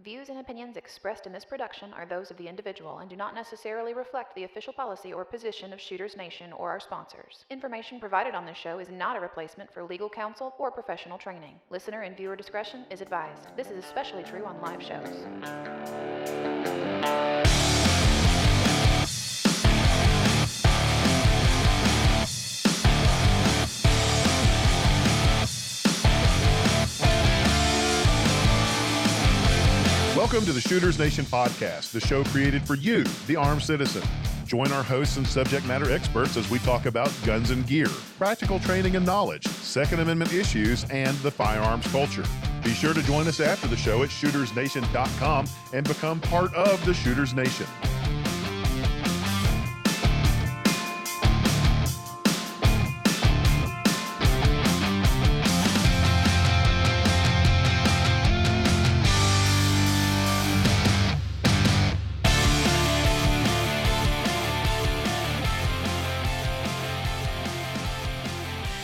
Views and opinions expressed in this production are those of the individual and do not necessarily reflect the official policy or position of Shooters Nation or our sponsors. Information provided on this show is not a replacement for legal counsel or professional training. Listener and viewer discretion is advised. This is especially true on live shows. Welcome to the Shooters Nation podcast, the show created for you, the armed citizen. Join our hosts and subject matter experts as we talk about guns and gear, practical training and knowledge, Second Amendment issues, and the firearms culture. Be sure to join us after the show at shootersnation.com and become part of the Shooters Nation.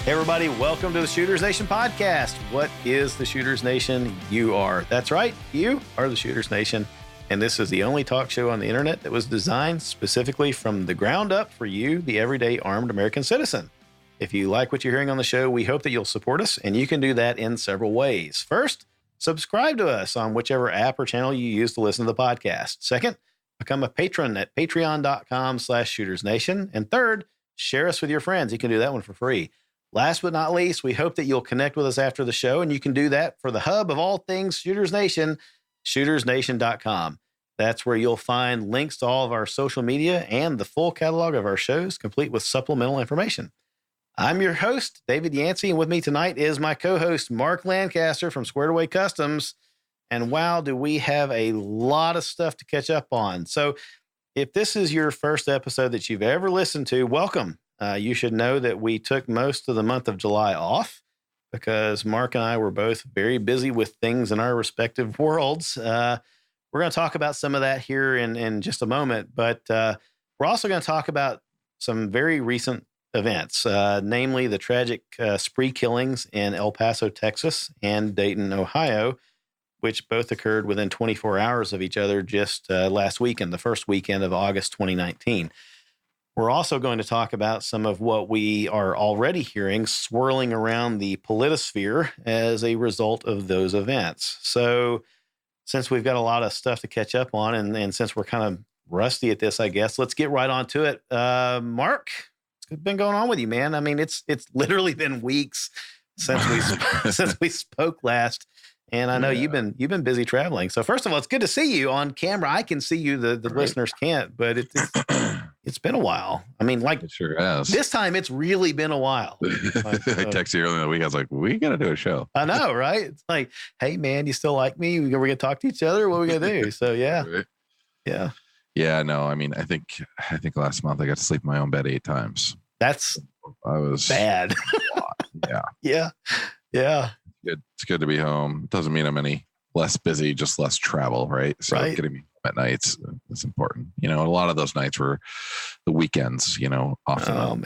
Hey everybody, welcome to the Shooters Nation podcast. What is the Shooters Nation? You are. That's right, you are the Shooters Nation. And this is the only talk show on the internet that was designed specifically from the ground up for you, the everyday armed American citizen. If you like what you're hearing on the show, we hope that you'll support us, and you can do that in several ways. First, subscribe to us on whichever app or channel you use to listen to the podcast. Second, become a patron at patreon.com/shootersnation. And third, share us with your friends. You can do that one for free. Last but not least, we hope that you'll connect with us after the show, and you can do that for the hub of all things Shooters Nation, shootersnation.com. That's where you'll find links to all of our social media and the full catalog of our shows, complete with supplemental information. I'm your host, David Yancey, and with me tonight is my co-host, Mark Lancaster from Squared Away Customs. And wow, do we have a lot of stuff to catch up on. So if this is your first episode that you've ever listened to, welcome. You should know that we took most of the month of July off because Mark and I were both very busy with things in our respective worlds. We're going to talk about some of that here in just a moment, but we're also going to talk about some very recent events, namely the tragic spree killings in El Paso, Texas, and Dayton, Ohio, which both occurred within 24 hours of each other just last weekend, the first weekend of August 2019. We're also going to talk about some of what we are already hearing swirling around the politosphere as a result of those events. So since we've got a lot of stuff to catch up on, and since we're kind of rusty at this, I guess, let's get right on to it. Mark, what's been going on with you, man? I mean, it's literally been weeks since we spoke last. And I know you've been busy traveling. So first of all, it's good to see you on camera. I can see you, the listeners can't, but it's been a while. I mean, like it sure has. This time it's really been a while. I texted you earlier in the week. I was like, we got to do a show. I know, right? It's like, hey man, you still like me? We're going to talk to each other. What are we going to do? So yeah. Right. Yeah. Yeah, no, I mean, I think last month I got to sleep in my own bed 8 times. That's was bad. Yeah. Yeah. It's good to be home. It doesn't mean I'm any less busy, just less travel, right? So getting me home at nights is important. You know, a lot of those nights were the weekends, you know, often up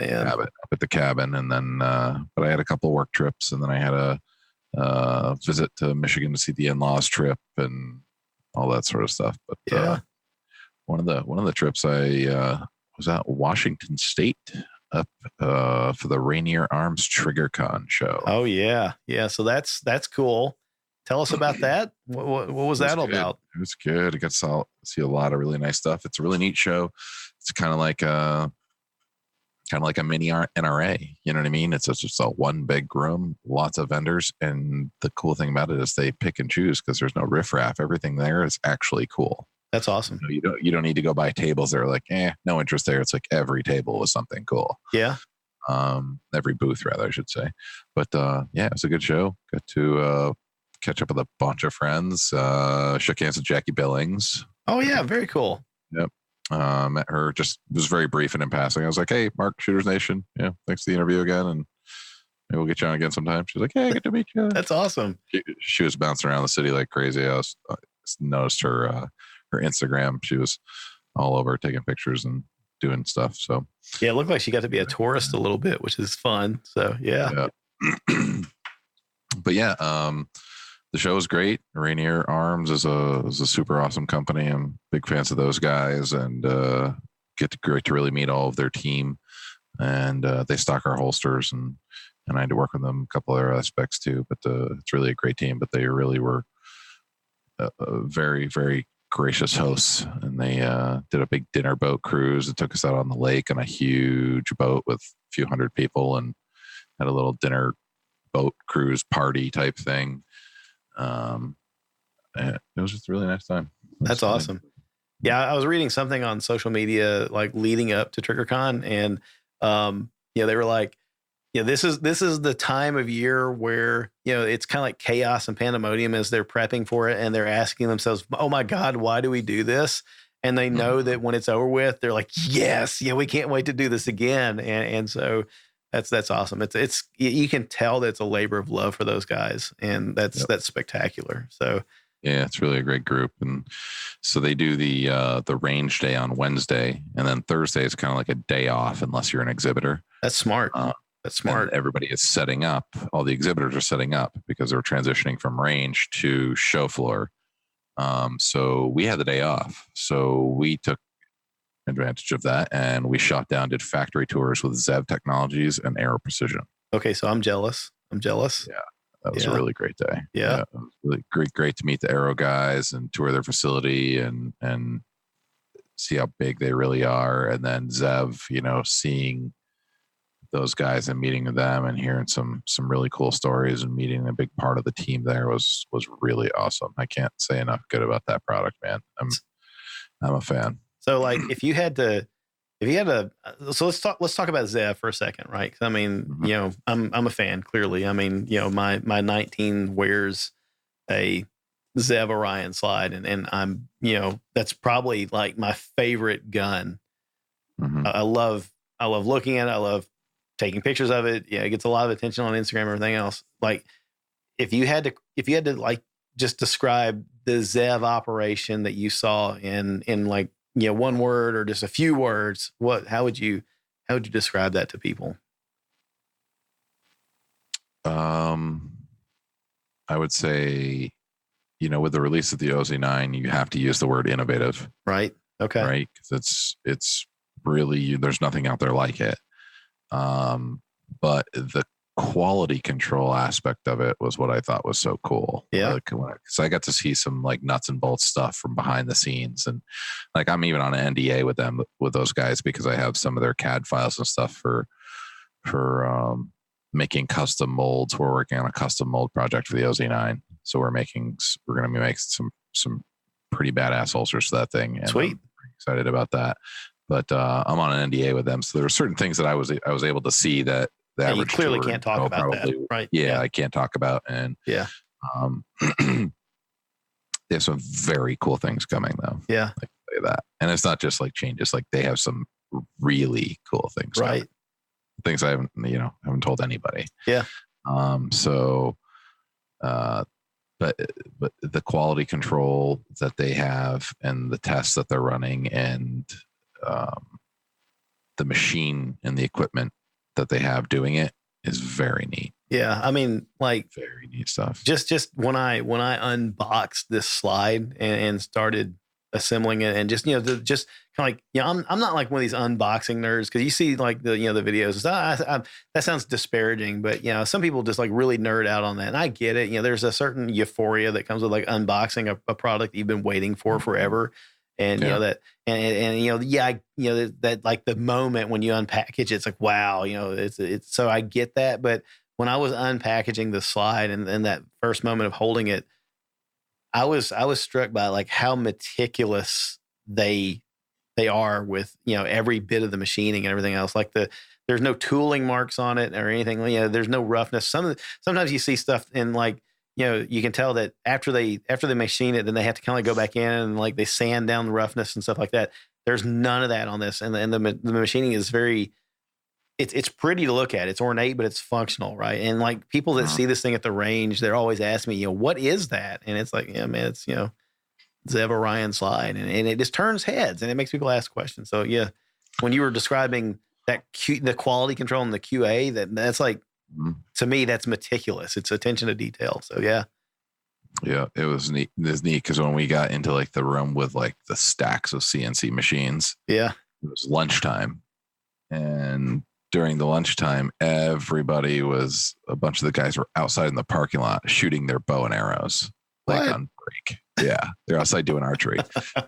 at the cabin. And then, but I had a couple of work trips, and then I had a visit to Michigan to see the in-laws trip and all that sort of stuff. But one of the trips I was at Washington State up for the Rainier Arms Triggrcon show. Oh yeah. So that's cool. Tell us about that. What was that all about? It was good. I got to see a lot of really nice stuff. It's a really neat show. It's kind of like a mini NRA. You know what I mean? It's just a one big room, lots of vendors, and the cool thing about it is they pick and choose because there's no riffraff. Everything there is actually cool. That's awesome. You don't need to go buy tables that are like, no interest there. It's like every table was something cool. Yeah. Every booth, rather, I should say. But it was a good show. Got to catch up with a bunch of friends. Shook hands with Jackie Billings. Oh yeah, very cool. Yep. Met her. Just was very brief and in passing. I was like, hey, Mark, Shooters Nation. Yeah, thanks for the interview again, and maybe we'll get you on again sometime. She's like, hey, good to meet you. That's awesome. She was bouncing around the city like crazy. I noticed her Instagram. She was all over taking pictures and doing stuff. So yeah, it looked like she got to be a tourist a little bit, which is fun. So yeah. But the show is great. Rainier Arms is a super awesome company. I'm big fans of those guys, and get to really meet all of their team. And they stock our holsters, and I had to work with them a couple other aspects too. But it's really a great team. But they really were a very, very gracious hosts, and they did a big dinner boat cruise. It took us out on the lake on a huge boat with a few hundred people, and had a little dinner boat cruise party type thing. And it was just a really nice time. That's awesome. Yeah, I was reading something on social media like leading up to Triggrcon, and they were like, this is the time of year where, it's kind of like chaos and pandemonium as they're prepping for it, and they're asking themselves, oh my God, why do we do this? And they know that when it's over with, they're like, yes, we can't wait to do this again. And so that's awesome. It's you can tell that it's a labor of love for those guys, and that's spectacular. So yeah, it's really a great group. And so they do the range day on Wednesday, and then Thursday is kind of like a day off unless you're an exhibitor. That's smart. That's smart. Everybody is setting up. All the exhibitors are setting up because they're transitioning from range to show floor. So we had the day off. So we took advantage of that, and we shot down, did factory tours with ZEV Technologies and Aero Precision. Okay, so I'm jealous. Yeah, that was a really great day. Yeah, it was really great to meet the Aero guys and tour their facility and see how big they really are. And then ZEV, seeing those guys and meeting them and hearing some really cool stories and meeting a big part of the team there was really awesome. I can't say enough good about that product, man. I'm a fan. So like so let's talk about ZEV for a second, right? 'Cause I mean, I'm a fan, clearly. I mean, my 19 wears a ZEV Orion slide, and I'm, that's probably like my favorite gun. Mm-hmm. I love looking at it. I love taking pictures of it. Yeah, it gets a lot of attention on Instagram and everything else. Like if you had to like just describe the ZEV operation that you saw in like, one word or just a few words, how would you describe that to people? I would say, with the release of the OZ9, you have to use the word innovative. Right. Okay. Right. 'Cause it's really, there's nothing out there like it. But the quality control aspect of it was what I thought was so cool. Yeah. Because I got to see some like nuts and bolts stuff from behind the scenes, and like I'm even on an NDA with those guys because I have some of their CAD files and stuff for making custom molds. We're working on a custom mold project for the OZ9, so we're going to be making some pretty badass holsters for that thing. And sweet. I'm excited about that. But I'm on an NDA with them, so there were certain things that I was able to see that the average you clearly can't talk about probably, that, right? Yeah, I can't talk about, and yeah, there's some very cool things coming though. Yeah, I can say that, and it's not just like changes; like they have some really cool things, right? Coming. Things I haven't told anybody. Yeah. But the quality control that they have and the tests that they're running and the machine and the equipment that they have doing it is very neat. Yeah. I mean, like very neat stuff. Just when I unboxed this slide and started assembling it, and just just kind of like I'm not like one of these unboxing nerds, because you see like the the videos. That sounds disparaging, but some people just like really nerd out on that, and I get it. There's a certain euphoria that comes with like unboxing a product that you've been waiting for forever, and that like the moment when you unpackage it's like wow, it's so I get that. But when I was unpackaging the slide and that first moment of holding it, I was struck by like how meticulous they are with every bit of the machining and everything else. Like there's no tooling marks on it or anything. There's no roughness. Sometimes you see stuff and like you can tell that after they machine it, then they have to kind of go back in and like they sand down the roughness and stuff like that. There's none of that on this, and the machining is very. It's pretty to look at. It's ornate, but it's functional, right? And like people that see this thing at the range, they're always asking me, what is that? And it's like, man, it's ZEV Orion slide, and it just turns heads and it makes people ask questions. So yeah, when you were describing that the quality control and the QA, that's like to me that's meticulous. It's attention to detail. So yeah, Yeah, it was neat. It was neat because when we got into like the room with like the stacks of CNC machines, yeah, it was lunchtime, and during the lunchtime, a bunch of the guys were outside in the parking lot shooting their bow and arrows, like on break. Yeah, they're outside doing archery.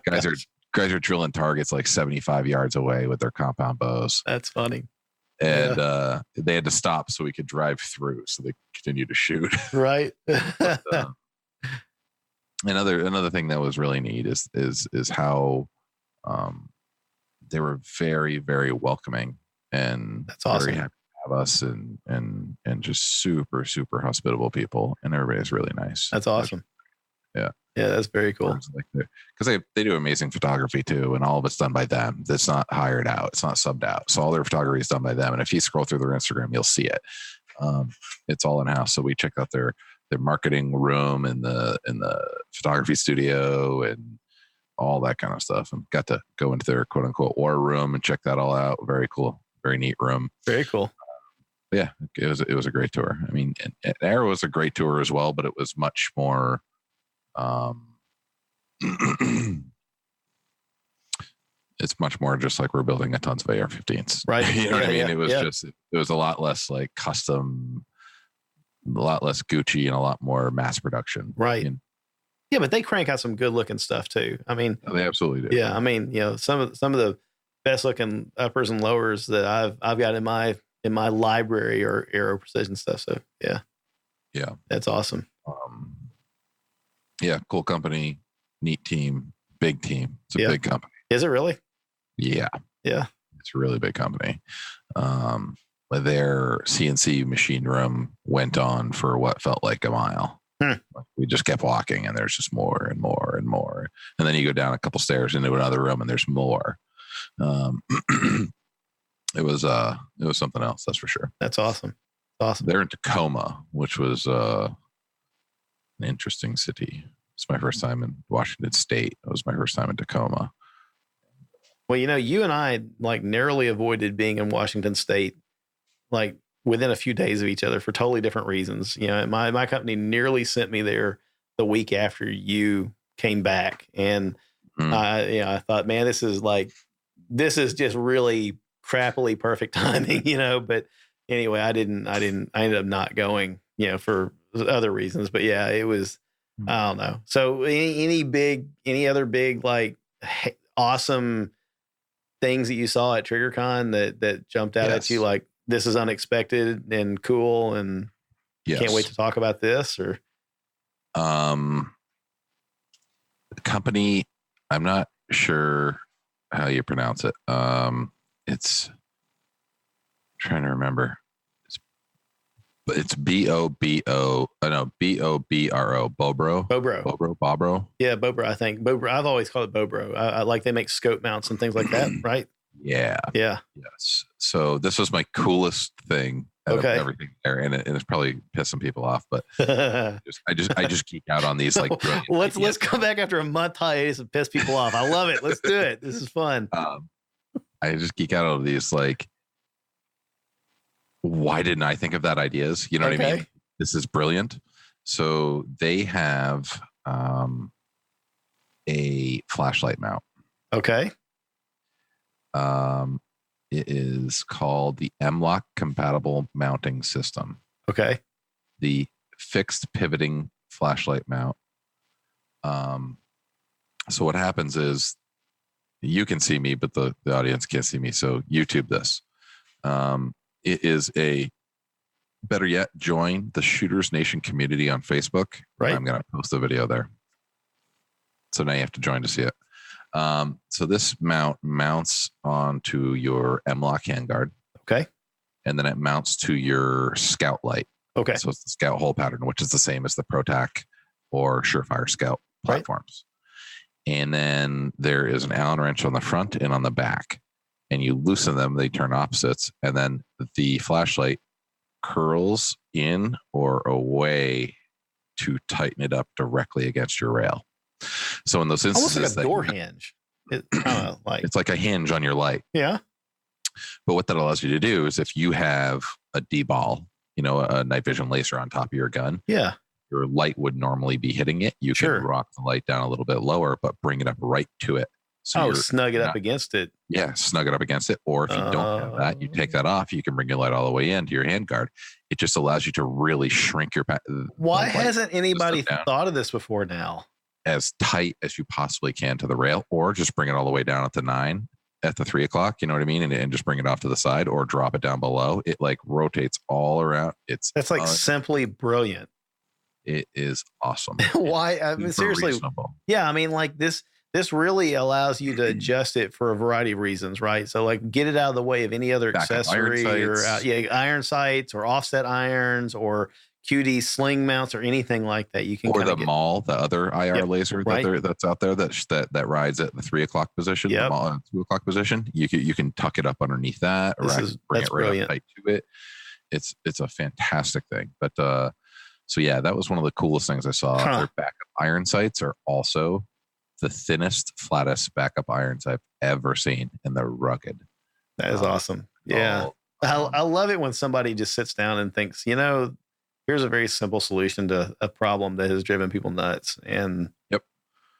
guys are drilling targets like 75 yards away with their compound bows. That's funny. And they had to stop so we could drive through, so they continued to shoot. Right. But, another thing that was really neat is how they were very, very welcoming and that's awesome. Very happy to have us and just super, super hospitable people, and everybody's really nice. That's awesome. Yeah, that's very cool. Because they do amazing photography too, and all of it's done by them. That's not hired out. It's not subbed out. So all their photography is done by them. And if you scroll through their Instagram, you'll see it. It's all in house. So we checked out their marketing room and the photography studio and all that kind of stuff, and got to go into their quote unquote war room and check that all out. Very cool. Very neat room. Very cool. Yeah, it was a great tour. I mean, and Aero was a great tour as well, but it was much more. It's much more just like we're building a tons of AR-15s, right? You know what I mean? It was it was a lot less like custom, a lot less Gucci, and a lot more mass production, right? You know? Yeah, but they crank out some good looking stuff too. I mean, they absolutely do. Yeah, I mean, some of the best looking uppers and lowers that I've got in my library are Aero Precision stuff. So yeah, that's awesome. Yeah, cool company, neat team, big team. It's a big company. Is it really? Yeah. It's a really big company. Their CNC machine room went on for what felt like a mile. We just kept walking, and there's just more and more and more. And then you go down a couple stairs into another room, and there's more. It was something else, that's for sure. That's awesome. Awesome. They're in Tacoma, which was an interesting city. It's my first time in Washington State. It was my first time in Tacoma. Well, you and I like narrowly avoided being in Washington State, like within a few days of each other for totally different reasons. My company nearly sent me there the week after you came back, and I thought, man, this is just really crappily perfect timing, But anyway, I ended up not going, for other reasons. But yeah, it was, I don't know. So any other big like awesome things that you saw at Triggrcon that jumped out at you, like this is unexpected and cool, and can't wait to talk about this? Or the company, I'm not sure how you pronounce it. It's I'm trying to remember. It's Bobro. Bobro. Yeah, Bobro. I think Bobro. I've always called it Bobro. I like they make scope mounts and things like that, right? Yeah. Yes. So this was my coolest thing out of everything there, and it's probably pissing people off, but I just geek out on these like. Let's come back after a month hiatus and piss people off. I love it. Let's do it. This is fun. I just geek out on these like. Why didn't I think of that ideas? You know what I mean? This is brilliant. So they have a flashlight mount. Okay. It is called the M-Lock compatible mounting system. Okay. The fixed pivoting flashlight mount. So what happens is you can see me, but the audience can't see me. So YouTube this. It is better yet, join the Shooters Nation community on Facebook. Right. I'm going to post the video there. So now you have to join to see it. So this mount mounts onto your M-Lock handguard. Okay. And then it mounts to your Scout light. Okay. So it's the Scout hole pattern, which is the same as the ProTac or Surefire Scout platforms. Right. And then there is an Allen wrench on the front and on the back. And you loosen them, they turn opposites, and then the flashlight curls in or away to tighten it up directly against your rail. So in those instances, almost like a door hinge. It's like a hinge on your light. Yeah. But what that allows you to do is if you have a D-ball, a night vision laser on top of your gun. Yeah. your light would normally be hitting it, you can rock the light down a little bit lower, but bring it up right to it. So snug it up against it. Yeah, snug it up against it. Or if you don't have that, you take that off. You can bring your light all the way into your handguard. It just allows you to really shrink your. Why hasn't anybody thought of this before now? As tight as you possibly can to the rail, or just bring it all the way down at the 9 at the 3 o'clock. You know what I mean? And just bring it off to the side, or drop it down below. It like rotates all around. That's like simply brilliant. It is awesome. Why? I mean, seriously. Reasonable. Yeah, I mean, like this really allows you to adjust it for a variety of reasons, right? So like get it out of the way of any other accessory or iron sights or offset irons or QD sling mounts or anything like that. You can or the MAL, the other IR laser that's out there that rides at the 3 o'clock position, the MAL 2 o'clock position. You can tuck it up underneath that or bring it right up tight to it. It's a fantastic thing. But so yeah, that was one of the coolest things I saw. Their backup iron sights are also the thinnest, flattest backup irons I've ever seen, and they're rugged. That is awesome. Yeah. I love it when somebody just sits down and thinks, here's a very simple solution to a problem that has driven people nuts. And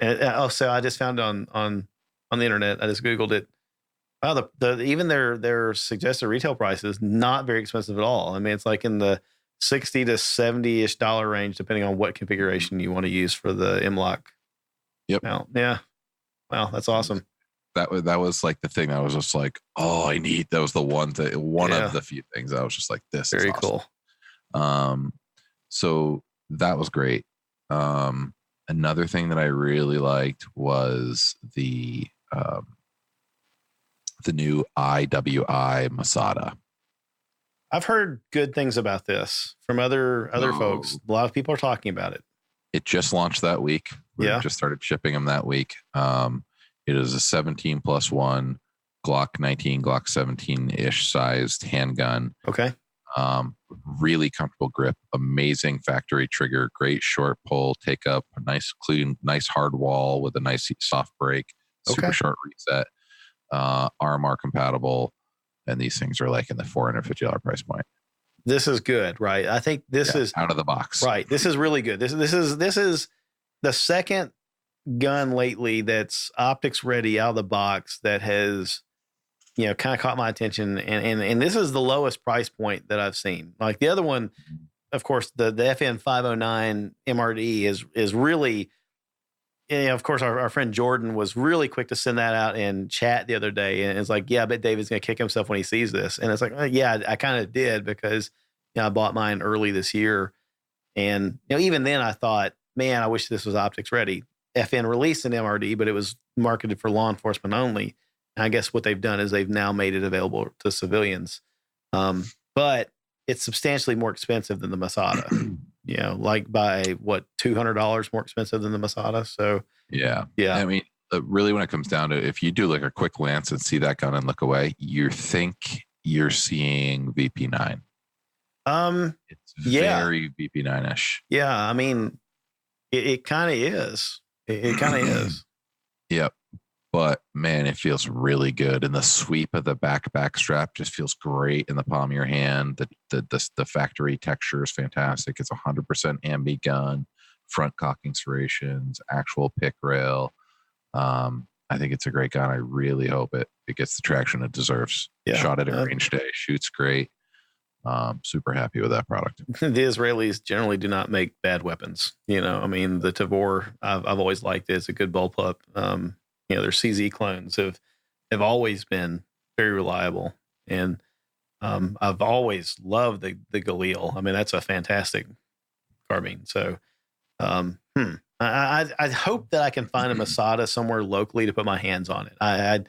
also I just found on the internet, I just Googled it. Wow, even their suggested retail price is not very expensive at all. I mean, it's like in the $60 to $70-ish range, depending on what configuration you want to use for the M-LOK. Yep. Now, yeah. Wow, that's awesome. That was like the thing I was just like, oh, I need. That was the one of the few things I was just like, this is awesome. Cool. So that was great. Another thing that I really liked was the new IWI Masada. I've heard good things about this from other folks. A lot of people are talking about it. It just launched that week. We just started shipping them that week. It is a 17+1 Glock 19, Glock 17-ish sized handgun. Okay. Really comfortable grip, amazing factory trigger, great short pull, take up, nice clean, nice hard wall with a nice soft break, super short reset, RMR compatible. And these things are like in the $450 price point. This is good, right? I think this is out of the box. Right. This is really good. This is the second gun lately that's optics ready out of the box that has, kind of caught my attention. And this is the lowest price point that I've seen. Like the other one, of course, the FN 509 MRD is really, of course, our friend Jordan was really quick to send that out in chat the other day. And it's like, yeah, I bet David's going to kick himself when he sees this. And it's like, yeah, I kind of did because I bought mine early this year. And even then I thought, man, I wish this was optics ready. FN released an MRD, but it was marketed for law enforcement only. And I guess what they've done is they've now made it available to civilians. But it's substantially more expensive than the Masada. Like by $200 more expensive than the Masada. So yeah. I mean, really, when it comes down to, if you do like a quick glance and see that gun and look away, you think you're seeing VP9. It's very VP9-ish. Yeah, I mean, it kind of is. It kind of is. Yep. But man, it feels really good. And the sweep of the back strap just feels great in the palm of your hand. The factory texture is fantastic. It's 100% ambi gun, front cocking serrations, actual pick rail. I think it's a great gun. I really hope it gets the traction it deserves. Yeah. Shot it at range day, shoots great. Super happy with that product. The Israelis generally do not make bad weapons. I mean, the Tavor, I've always liked it. It's a good bullpup. Their CZ clones have always been very reliable. And I've always loved the Galil. I mean, that's a fantastic carbine. So I hope that I can find a Masada somewhere locally to put my hands on it. I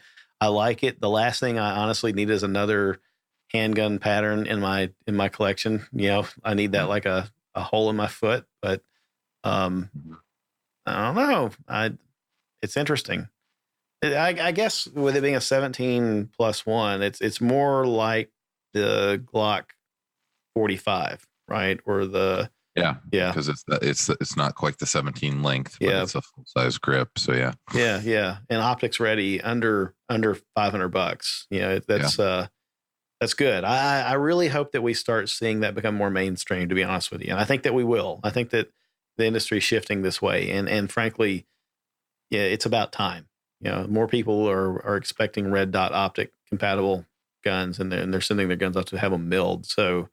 like it. The last thing I honestly need is another handgun pattern in my collection. I need that like a hole in my foot, but I don't know. It's interesting. I guess with it being a 17+1, it's more like the Glock 45, right? Or the because it's not quite the 17 length, but it's a full size grip. So yeah, and optics ready under $500. That's good. I really hope that we start seeing that become more mainstream, to be honest with you. And I think that we will. I think that the industry shifting this way. And frankly, yeah, it's about time. More people are expecting red dot optic compatible guns, and they're sending their guns out to have them milled. So,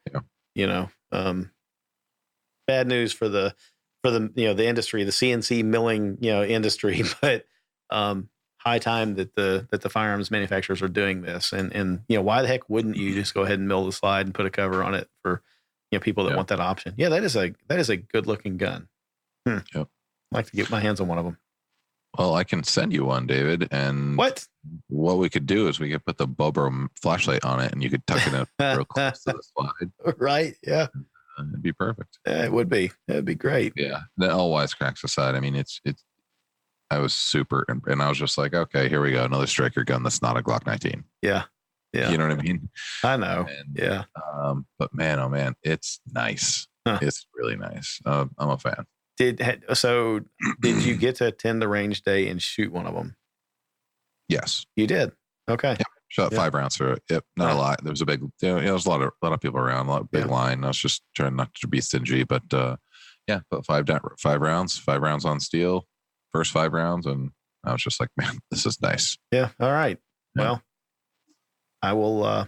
bad news for the the industry, the CNC milling industry, but high time that the firearms manufacturers are doing this. And why the heck wouldn't you just go ahead and mill the slide and put a cover on it for people that want that option? Yeah, that is a good looking gun. Yep. I'd like to get my hands on one of them. Well, I can send you one, David. And what we could do is we could put the Bobro flashlight on it, and you could tuck it up real close to the slide. Right? Yeah, it'd be perfect. Yeah, it would be. It'd be great. Yeah. The all wisecracks aside, I mean, it's. I was super, and I was just like, okay, here we go, another striker gun that's not a Glock 19. Yeah. Yeah. You know what I mean? I know. And, yeah. But man, oh man, it's nice. Huh. It's really nice. I'm a fan. Did you get to attend the range day and shoot one of them? Yes, you did. Okay, yep. Shot 5 rounds through it. Yep, not a lot. There was a big, there was a lot of people around, a lot of big line. I was just trying not to be stingy, but but 5 rounds on steel, first 5 rounds, and I was just like, man, this is nice. Yeah. All right. Yeah. Well, I will.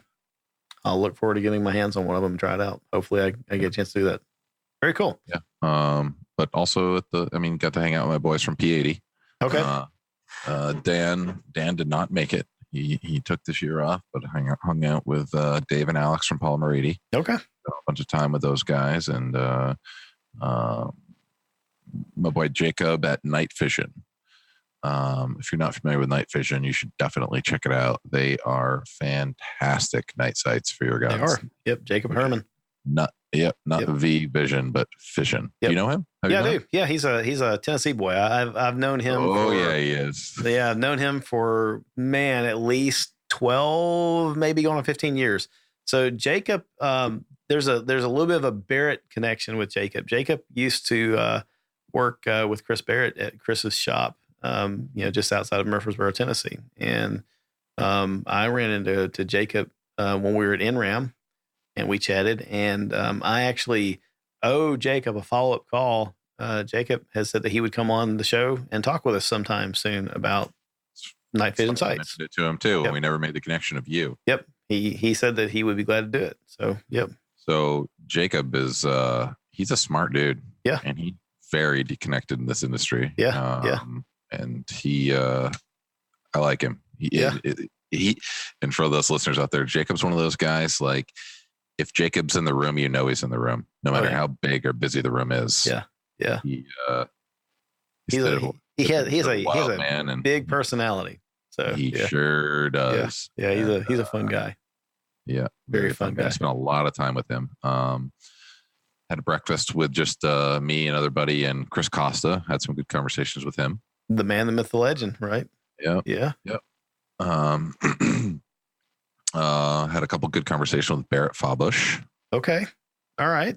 I'll look forward to getting my hands on one of them and try it out. Hopefully, I get a chance to do that. Very cool. Yeah. But also got to hang out with my boys from P80. Okay. Dan did not make it. He took this year off, but hung out with Dave and Alex from Polymer 80. Okay. Spent a bunch of time with those guys, and my boy Jacob at Night Vision. If you're not familiar with Night Vision, you should definitely check it out. They are fantastic night sights for your guns. They are. Yep. Jacob Herman. Not V Vision, but Fission. Yep. You know him? I do. Yeah, he's a Tennessee boy. I've known him. Oh, yeah, he is. Yeah, I've known him for at least 12, maybe going on 15 years. So Jacob, there's a little bit of a Barrett connection with Jacob. Jacob used to work with Chris Barrett at Chris's shop, just outside of Murfreesboro, Tennessee. And I ran into Jacob when we were at NRAM. And we chatted, and I actually owe Jacob a follow-up call. Jacob has said that he would come on the show and talk with us sometime soon about night vision sights. I mentioned it to him too. Yep. We never made the connection of you. Yep. He said that he would be glad to do it. So, yep. So Jacob is he's a smart dude. Yeah. And he's very connected in this industry. Yeah. And he I like him. He and for those listeners out there, Jacob's one of those guys, like, if Jacob's in the room, he's in the room, no matter how big or busy the room is. Yeah. Yeah. He's a man and big personality. So he sure does. Yeah. He's a fun guy. Yeah. Very fun guy. I spent a lot of time with him. Had a breakfast with just me and other buddy and Chris Costa. Had some good conversations with him. The man, the myth, the legend, right? Yeah. Yeah. Yep. Had a couple good conversations with Barrett Fabush. Okay. All right.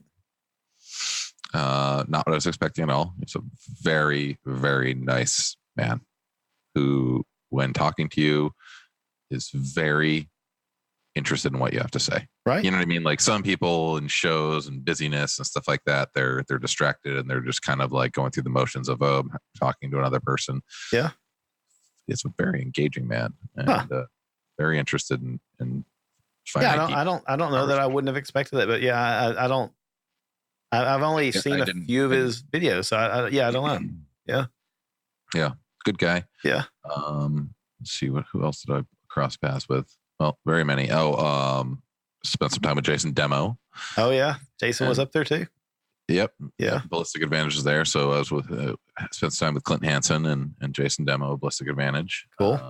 Not what I was expecting at all. He's a very, very nice man who, when talking to you, is very interested in what you have to say. Right. You know what I mean? Like some people in shows and busyness and stuff like that, they're distracted and they're just kind of like going through the motions of talking to another person. Yeah. It's a very engaging man and very interested in finding. Yeah, I don't know that I wouldn't have expected that, but I don't. I've only seen a few of his videos, so I don't know. Yeah. Yeah. Good guy. Yeah. Let's see who else did I cross paths with? Well, very many. Spent some time with Jason Demo. Oh yeah. Jason was up there too. Yep. Yeah. Ballistic Advantage is there. So I was spent some time with Clint Hansen and Jason Demo, Ballistic Advantage. Cool.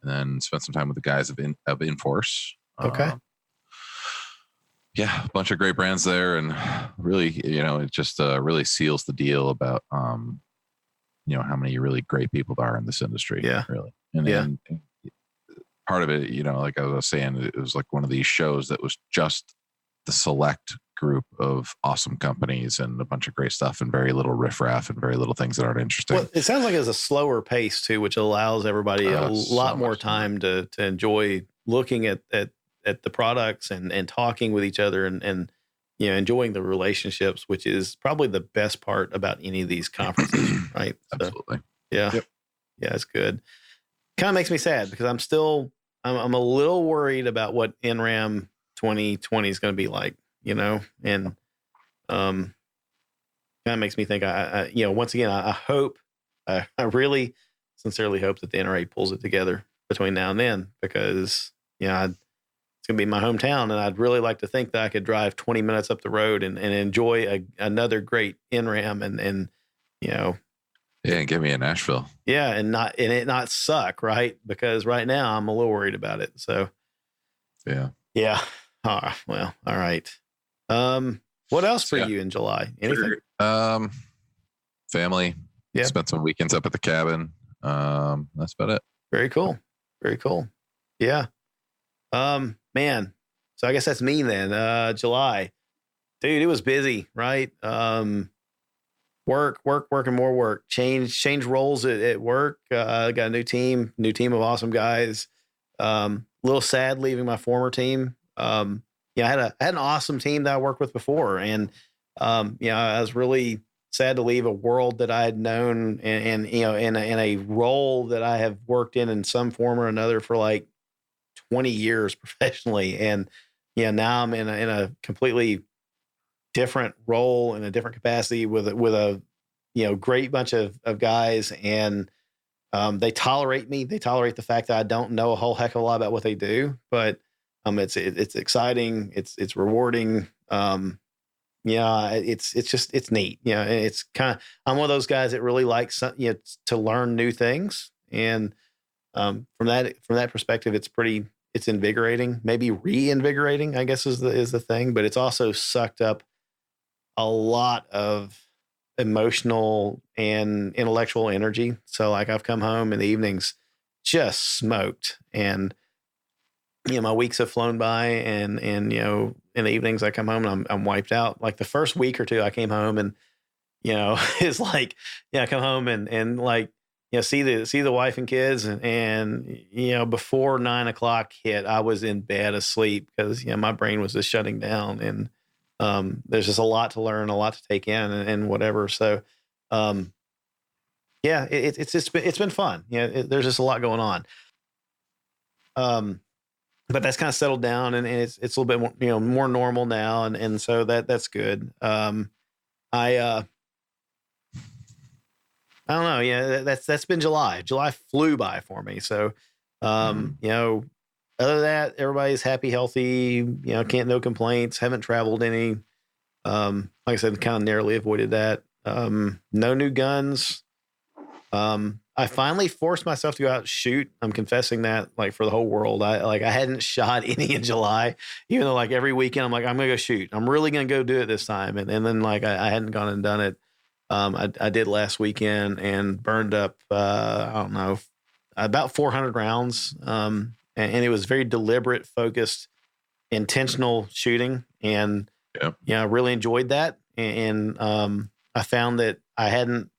And then spent some time with the guys of Inforce. Okay. A bunch of great brands there, and really, it just really seals the deal about how many really great people there are in this industry. Yeah. Really. And part of it, like I was saying, it was like one of these shows that was just the select group of awesome companies and a bunch of great stuff and very little riffraff and very little things that aren't interesting. Well, it sounds like it's a slower pace too, which allows everybody a lot more time to enjoy looking at the products and talking with each other and enjoying the relationships, which is probably the best part about any of these conferences, right? Absolutely. So, yeah. Yep. Yeah, it's good. Kind of makes me sad because I'm a little worried about what NRAM 2020 is going to be like, and kind of makes me think, once again, I hope, I really sincerely hope that the NRA pulls it together between now and then, because, it's going to be my hometown, and I'd really like to think that I could drive 20 minutes up the road and enjoy another great NRAM and yeah, and get me in Nashville. Yeah, and it not suck, right? Because right now I'm a little worried about it. So, yeah. Well, all right. What else for you in July? Anything? Sure. Family. Yeah. Spent some weekends up at the cabin. That's about it. Very cool. Yeah. Man. So I guess that's me then. July, dude, it was busy, right? Work, and more work. Change roles at work. Got a new team of awesome guys. A little sad leaving my former team. I had an awesome team that I worked with before, and I was really sad to leave a world that I had known, and in a role that I have worked in some form or another for like 20 years professionally, and now I'm in a completely different role in a different capacity with a great bunch of guys, and they tolerate me. They tolerate the fact that I don't know a whole heck of a lot about what they do, but it's exciting. It's rewarding. It's neat. It's kind of, I'm one of those guys that really likes to learn new things, and from that perspective, it's invigorating, maybe reinvigorating, I guess is the thing, but it's also sucked up a lot of emotional and intellectual energy. So like I've come home in the evenings just smoked, and my weeks have flown by, and in the evenings I come home and I'm wiped out. Like the first week or two I came home, and it's like, I come home and like, see the wife and kids, and before 9 o'clock hit, I was in bed asleep because my brain was just shutting down, and there's just a lot to learn, a lot to take in, and whatever. So, it's been fun. There's just a lot going on. But that's kind of settled down, and it's a little bit more, more normal now. And so that's good. I don't know. Yeah, that's been July. July flew by for me. So, other than that, everybody's happy, healthy, no complaints, haven't traveled any. Like I said, kind of narrowly avoided that. No new guns. I finally forced myself to go out and shoot. I'm confessing that, like, for the whole world. I hadn't shot any in July, even though like every weekend I'm like, I'm going to go shoot. I'm really going to go do it this time. And then like, I hadn't gone and done it. I did last weekend and burned up, I don't know, about 400 rounds. And it was very deliberate, focused, intentional shooting. And I really enjoyed that. And I found that I hadn't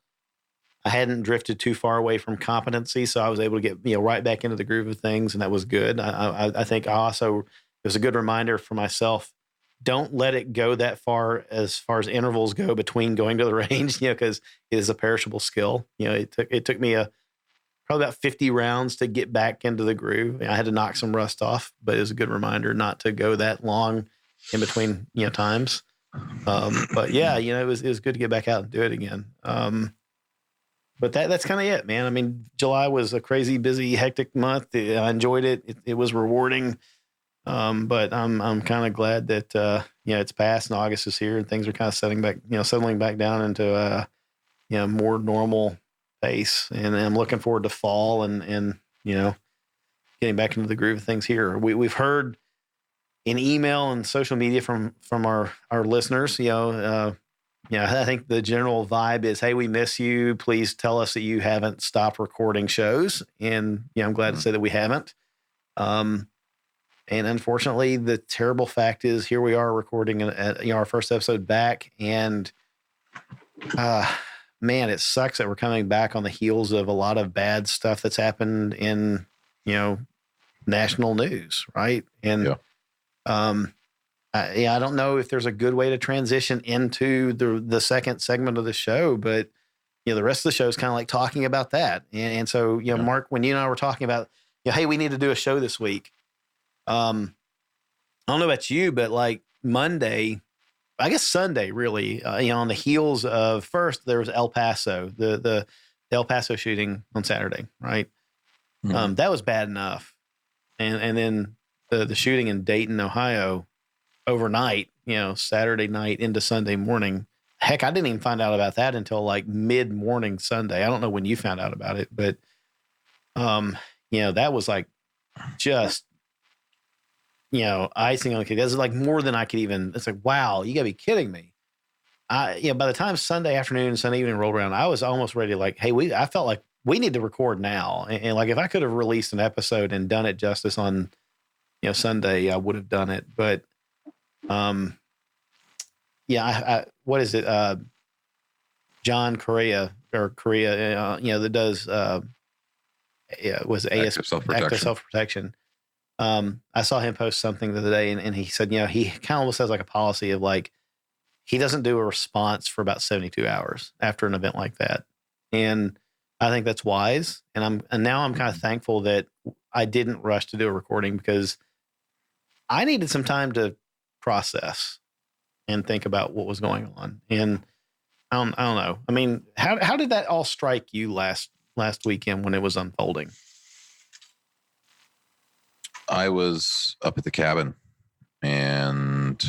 drifted too far away from competency, so I was able to get right back into the groove of things, and that was good. I think it was a good reminder for myself. Don't let it go that far as intervals go between going to the range, because it is a perishable skill. It took me probably about 50 rounds to get back into the groove. I had to knock some rust off, but it was a good reminder not to go that long in between times. But yeah, it was good to get back out and do it again. But that's kind of it, man. I mean, July was a crazy, busy, hectic month. I enjoyed it. It was rewarding. But I'm kind of glad that, it's past and August is here and things are kind of settling back down into more normal pace. And I'm looking forward to fall and getting back into the groove of things here. We've heard in email and social media from our listeners, I think the general vibe is, hey, we miss you. Please tell us that you haven't stopped recording shows. And I'm glad to say that we haven't. And unfortunately, the terrible fact is here we are recording our first episode back. And man, it sucks that we're coming back on the heels of a lot of bad stuff that's happened in, national news. Right. And I don't know if there's a good way to transition into the second segment of the show, but the rest of the show is kind of like talking about that. And so, Mark, when you and I were talking about, hey, we need to do a show this week. I don't know about you, but like Monday, I guess Sunday, really, on the heels of first there was El Paso, the El Paso shooting on Saturday, right? Mm-hmm. That was bad enough, and then the shooting in Dayton, Ohio, overnight, Saturday night into Sunday morning. Heck, I didn't even find out about that until like mid-morning Sunday. I don't know when you found out about it, but that was like just icing on the cake. That's like more than I could even. It's like, wow, you gotta be kidding me. By the time Sunday afternoon and Sunday evening rolled around, I was almost ready to like, hey, I felt like we need to record now. And like, if I could have released an episode and done it justice on, Sunday, I would have done it. But, what is it? John Correa that does, was active self-protection. I saw him post something the other day and he said, he kind of almost has like a policy of like, he doesn't do a response for about 72 hours after an event like that. And I think that's wise. And now I'm kind of thankful that I didn't rush to do a recording because I needed some time to process and think about what was going on. And I don't know. I mean, how did that all strike you last weekend when it was unfolding? I was up at the cabin and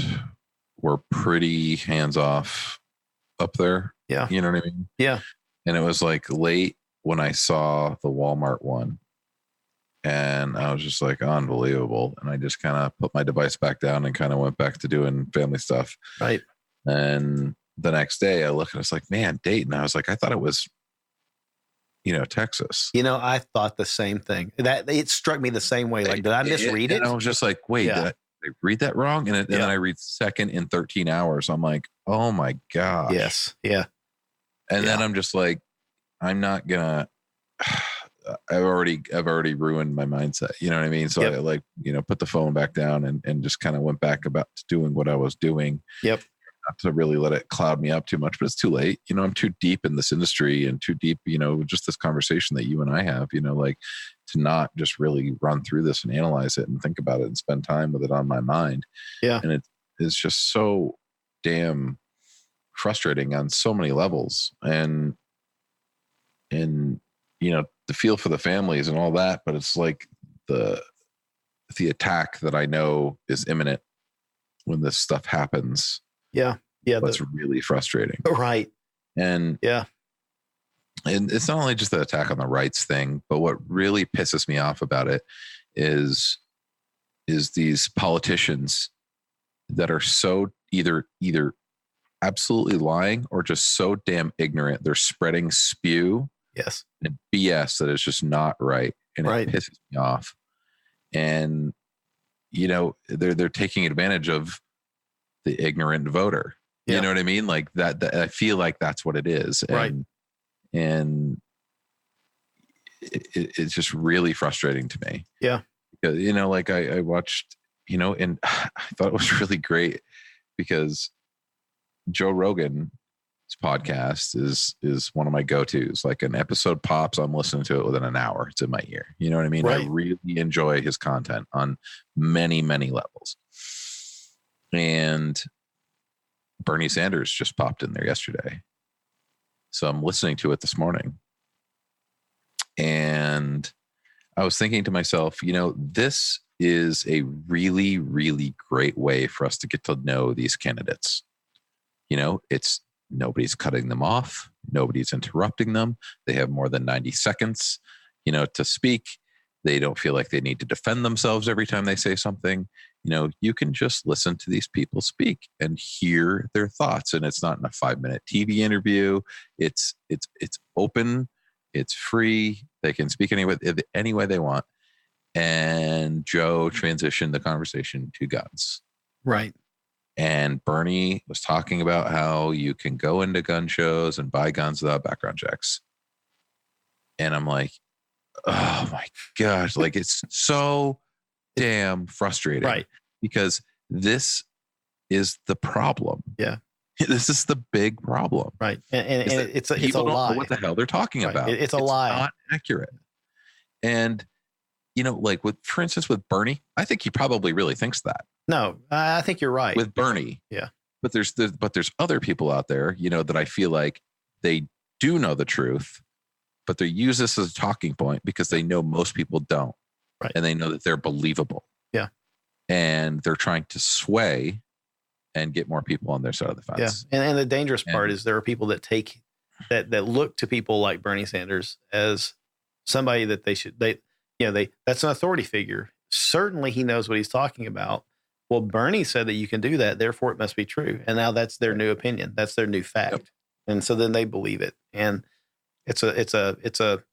we're pretty hands off up there. Yeah. You know what I mean? Yeah. And it was like late when I saw the Wal Mart one and I was just like, unbelievable. And I just kind of put my device back down and kind of went back to doing family stuff. Right. And the next day I look and it's like, man, Dayton. I was like, I thought it was, Texas. I thought the same thing. That it struck me the same way. Like, did I misread it? And I was just like, wait, did I read that wrong? And then I read second in 13 hours. I'm like, oh my gosh. Yes. Yeah. And then I'm just like, I'm not gonna. I've already ruined my mindset. You know what I mean? So I like, put the phone back down and just kind of went back about to doing what I was doing. Yep. Not to really let it cloud me up too much, but it's too late. I'm too deep in this industry and too deep, just this conversation that you and I have, like to not just really run through this and analyze it and think about it and spend time with it on my mind. Yeah. And it's just so damn frustrating on so many levels. And the feel for the families and all that, but it's like the attack that I know is imminent when this stuff happens. Yeah. Yeah. That's really frustrating. Right. And and it's not only just the attack on the rights thing, but what really pisses me off about it is these politicians that are so either absolutely lying or just so damn ignorant. They're spreading spew. Yes. And BS that is just not right. And it pisses me off. And, they're taking advantage of the ignorant voter. You know what I mean? Like that I feel like that's what it is. And it's just really frustrating to me. Yeah. Because, like I watched, and I thought it was really great because Joe Rogan's podcast is one of my go-tos. Like an episode pops, I'm listening to it within an hour. It's in my ear. You know what I mean? Right. I really enjoy his content on many, many levels. And Bernie Sanders just popped in there yesterday. So I'm listening to it this morning. And I was thinking to myself, this is a really, really great way for us to get to know these candidates. It's nobody's cutting them off. Nobody's interrupting them. They have more than 90 seconds, to speak. They don't feel like they need to defend themselves every time they say something. You can just listen to these people speak and hear their thoughts. And it's not in a 5-minute TV interview. It's open. It's free. They can speak any way they want. And Joe transitioned the conversation to guns. Right. And Bernie was talking about how you can go into gun shows and buy guns without background checks. And I'm like, oh my gosh, like it's so damn frustrating. Right. Because this is the problem. Yeah. This is the big problem. Right. And it's a people don't lie. know what the hell they're talking about. It's a lie. It's not accurate. And, like for instance, with Bernie, I think he probably really thinks that. No, I think you're right. With Bernie. Yeah. But there's other people out there, that I feel like they do know the truth, but they use this as a talking point because they know most people don't. Right. And they know that they're believable. Yeah. And they're trying to sway and get more people on their side of the fence. Yeah. And the dangerous part is there are people that that look to people like Bernie Sanders as somebody that that's an authority figure. Certainly he knows what he's talking about. Well, Bernie said that you can do that, therefore it must be true. And now that's their new opinion. That's their new fact. Yep. And so then they believe it. And it's a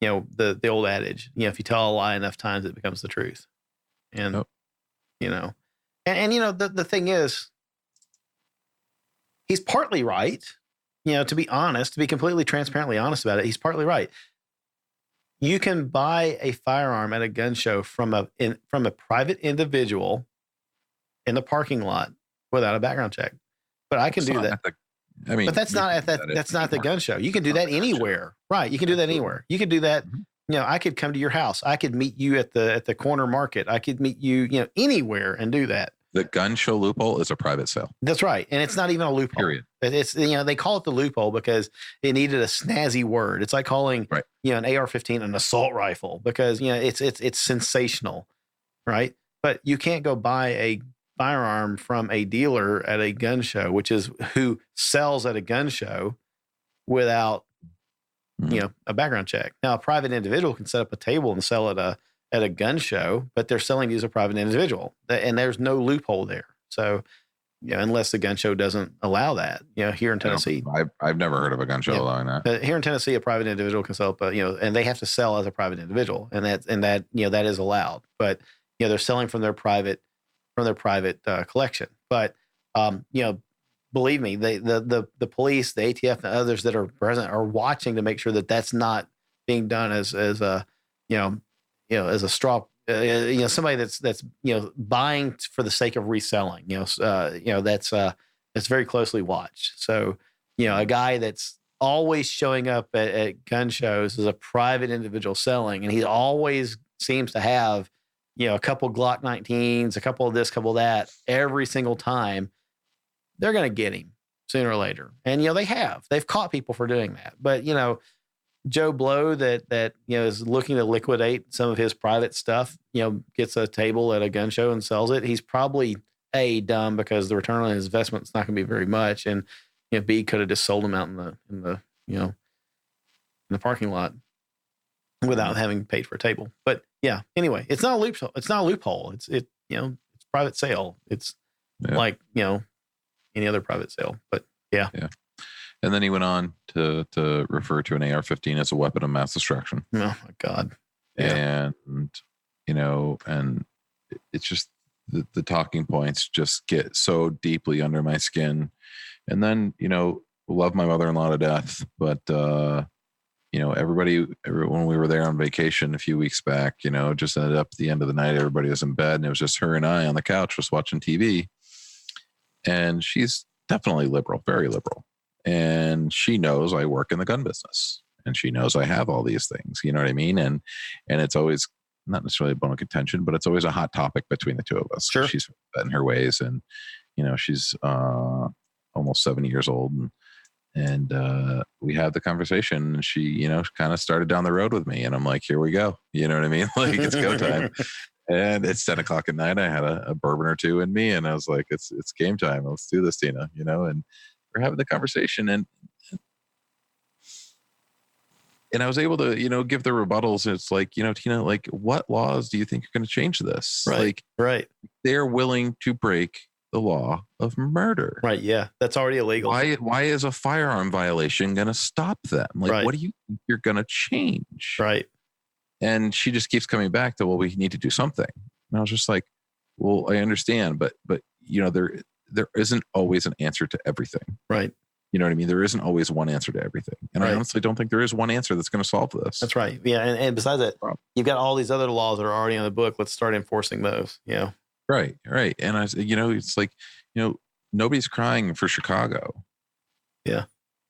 the old adage, if you tell a lie enough times, it becomes the truth. And, yep. The thing is, he's partly right. To be honest, to be completely transparently honest about it, he's partly right. You can buy a firearm at a gun show from a private individual in the parking lot without a background check. But I can do that. But that's not at that's not the gun show. You can do that anywhere. Right. You can do that anywhere. You can do that. I could come to your house. I could meet you at the corner market. I could meet you, anywhere and do that. The gun show loophole is a private sale. That's right. And it's not even a loophole. Period. It's, they call it the loophole because it needed a snazzy word. It's like calling, right. An AR-15 an assault rifle because, it's sensational. Right. But you can't go buy a firearm from a dealer at a gun show, which is who sells at a gun show without, a background check. Now, a private individual can set up a table and sell at a gun show, but they're selling to as a private individual, and there's no loophole there. So, unless the gun show doesn't allow that, here in Tennessee, I've never heard of a gun show allowing that. But here in Tennessee, a private individual can sell, but and they have to sell as a private individual, and that is allowed. But they're selling from their private collection. But believe me, the police, the ATF, and others that are present are watching to make sure that that's not being done as a as a straw, somebody that's buying for the sake of reselling. That's very closely watched. So a guy that's always showing up at gun shows as a private individual selling, and he always seems to have a couple Glock 19s, a couple of this, couple of that every single time. They're going to get him sooner or later. And, they've caught people for doing that. But, Joe Blow that is looking to liquidate some of his private stuff, gets a table at a gun show and sells it. He's probably dumb because the return on his investment is not going to be very much. And, B could have just sold them out in the parking lot without having paid for a table. But yeah, anyway, it's not a loophole. It's not a loophole. It's private sale. It's like, any other private sale, but yeah. And then he went on to refer to an AR-15 as a weapon of mass destruction. Oh my God. Yeah. And, and it's just the talking points just get so deeply under my skin. And then, love my mother-in-law to death, but, when we were there on vacation a few weeks back, just ended up at the end of the night, everybody was in bed and it was just her and I on the couch just watching TV. And she's definitely liberal, very liberal. And she knows I work in the gun business and she knows I have all these things, you know what I mean? And it's always not necessarily a bone of contention, but it's always a hot topic between the two of us. Sure. She's set in her ways and, she's almost 70 years old and we had the conversation and she, kind of started down the road with me and I'm like, here we go. You know what I mean? Like it's go time. And it's 10 o'clock at night. I had a bourbon or two in me and I was like, it's game time. Let's do this, Tina, and we're having the conversation and I was able to, give the rebuttals. It's like, Tina, like what laws do you think are going to change this? Right. Right. They're willing to break the law of murder. Right. Yeah. That's already illegal. Why is a firearm violation going to stop them? Like, what do you think you're going to change? Right. And she just keeps coming back to, well, we need to do something. And I was just like, well, I understand, but there isn't always an answer to everything. Right. You know what I mean? There isn't always one answer to everything. And I honestly don't think there is one answer that's going to solve this. That's right. Yeah. And besides that, you've got all these other laws that are already on the book. Let's start enforcing those. Right. And I said, it's like, nobody's crying for Chicago. Yeah.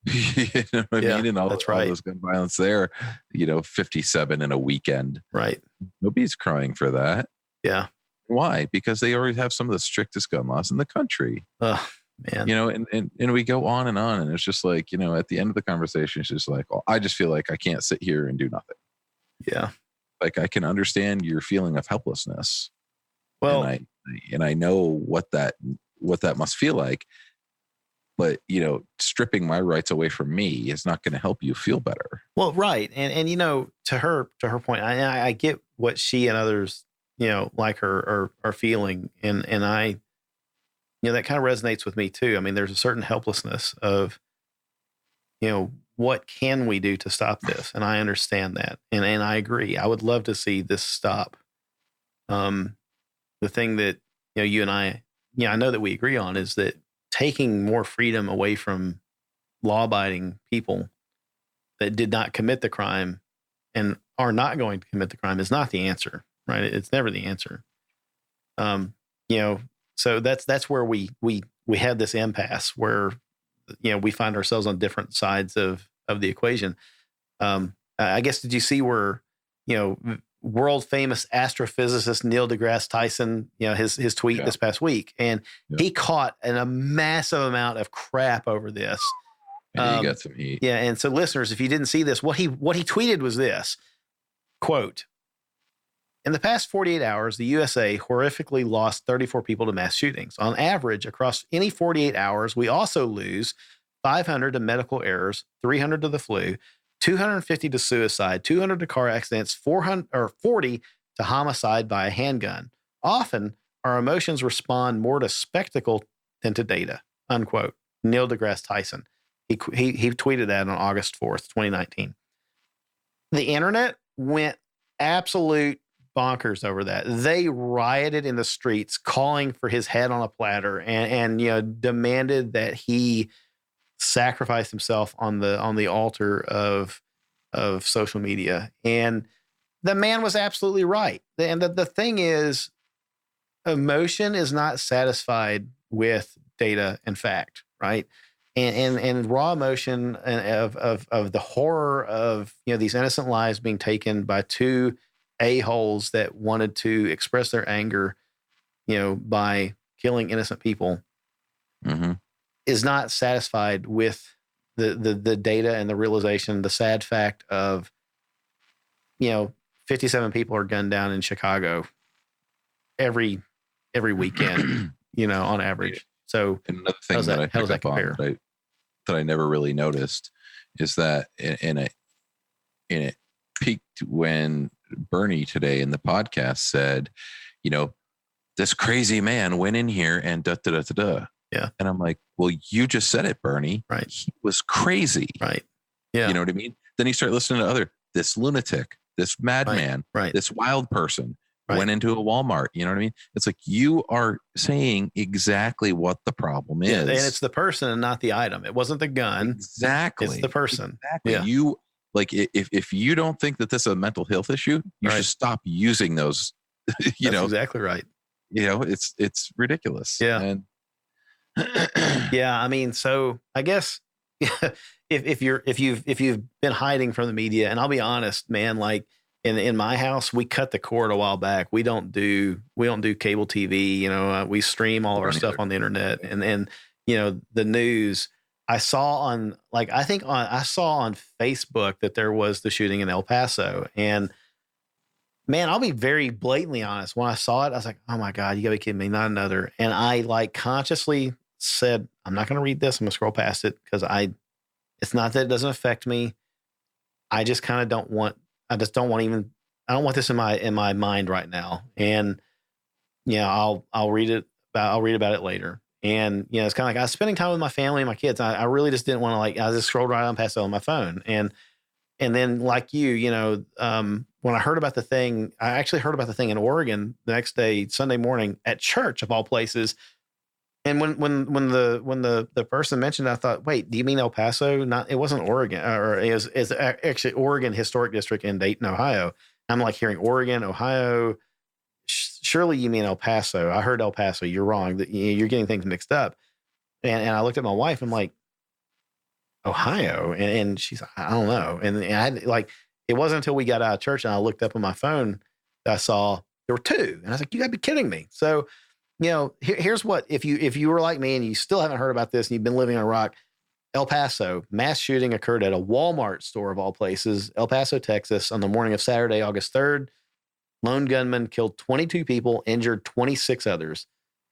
You know what I mean? And all that's right. All those gun violence there, 57 in a weekend. Right. Nobody's crying for that. Yeah. Why? Because they already have some of the strictest gun laws in the country. Oh, man. And we go on, and it's just like, at the end of the conversation, it's just like, well, I just feel like I can't sit here and do nothing. Yeah. Like, I can understand your feeling of helplessness. Well, and I know what that must feel like, but stripping my rights away from me is not going to help you feel better. Well, right. And to her point, I get what she and others, like her are feeling. And I, that kind of resonates with me too. I mean, there's a certain helplessness of, what can we do to stop this? And I understand that. And I agree. I would love to see this stop. The thing that, you and I know that we agree on is that taking more freedom away from law-abiding people that did not commit the crime and are not going to commit the crime is not the answer, right? It's never the answer. So that's where we had this impasse where, we find ourselves on different sides of the equation. I guess, did you see where, world famous astrophysicist Neil deGrasse Tyson, his tweet this past week, and he caught a massive amount of crap over this. And he got some heat. Yeah. And so listeners, if you didn't see this, what he tweeted was this quote: "In the past 48 hours, the USA horrifically lost 34 people to mass shootings. On average, across any 48 hours, we also lose 500 to medical errors, 300 to the flu, 250 to suicide, 200 to car accidents, 40 to homicide by a handgun. Often, our emotions respond more to spectacle than to data," unquote. Neil deGrasse Tyson. He tweeted that on August 4th, 2019. The internet went absolute bonkers over that. They rioted in the streets, calling for his head on a platter, and demanded that he sacrifice himself on the altar of social media. And the man was absolutely right. And the thing is, emotion is not satisfied with data and fact, right? And raw emotion of the horror of these innocent lives being taken by two a-holes that wanted to express their anger, by killing innocent people, is not satisfied with the data and the realization, the sad fact of, 57 people are gunned down in Chicago every weekend, on average. So another thing that I picked up on that I never really noticed is that it peaked when Bernie today in the podcast said, this crazy man went in here and da-da-da-da-da. Yeah. And I'm like, well, you just said it, Bernie. Right. He was crazy. Right. Yeah. You know what I mean? Then you start listening to this lunatic, this madman, this wild person went into a Wal Mart. You know what I mean? It's like, you are saying exactly what the problem is. And it's the person and not the item. It wasn't the gun. Exactly. It's the person. Exactly. Yeah. You, like, if you don't think that this is a mental health issue, you should stop using those, That's exactly right. It's ridiculous. Yeah. And yeah. I mean, so I guess if you've been hiding from the media, and I'll be honest, man, like in my house, we cut the cord a while back. We don't do cable TV. We stream all of our stuff on the internet, and the news. I saw on Facebook that there was the shooting in El Paso, and man, I'll be very blatantly honest. When I saw it, I was like, "Oh my God, you gotta be kidding me! Not another!" And I consciously said, "I'm not going to read this. I'm going to scroll past it because it's not that it doesn't affect me. I just kind of don't want. I don't want this in my mind right now." And I'll read it. I'll read about it later. And it's kind of like I was spending time with my family and my kids. I really just didn't want to I just scrolled right on past it on my phone. And then like when I heard about the thing, I actually heard about the thing in Oregon the next day, Sunday morning at church of all places. And when the person mentioned it, I thought, wait, do you mean El Paso? It wasn't Oregon, or it's actually Oregon Historic District in Dayton, Ohio. I'm like hearing Oregon, Ohio, surely you mean El Paso. I heard El Paso. You're wrong. You're getting things mixed up. And I looked at my wife. I'm like, Ohio. And she's like, I don't know. And I like, it wasn't until we got out of church and I looked up on my phone that I saw there were two. And I was like, you gotta be kidding me. So, here's what, if you were like me and you still haven't heard about this and you've been living on a rock, El Paso, mass shooting occurred at a Wal Mart store of all places, El Paso, Texas, on the morning of Saturday, August 3rd. Lone gunman killed 22 people, injured 26 others.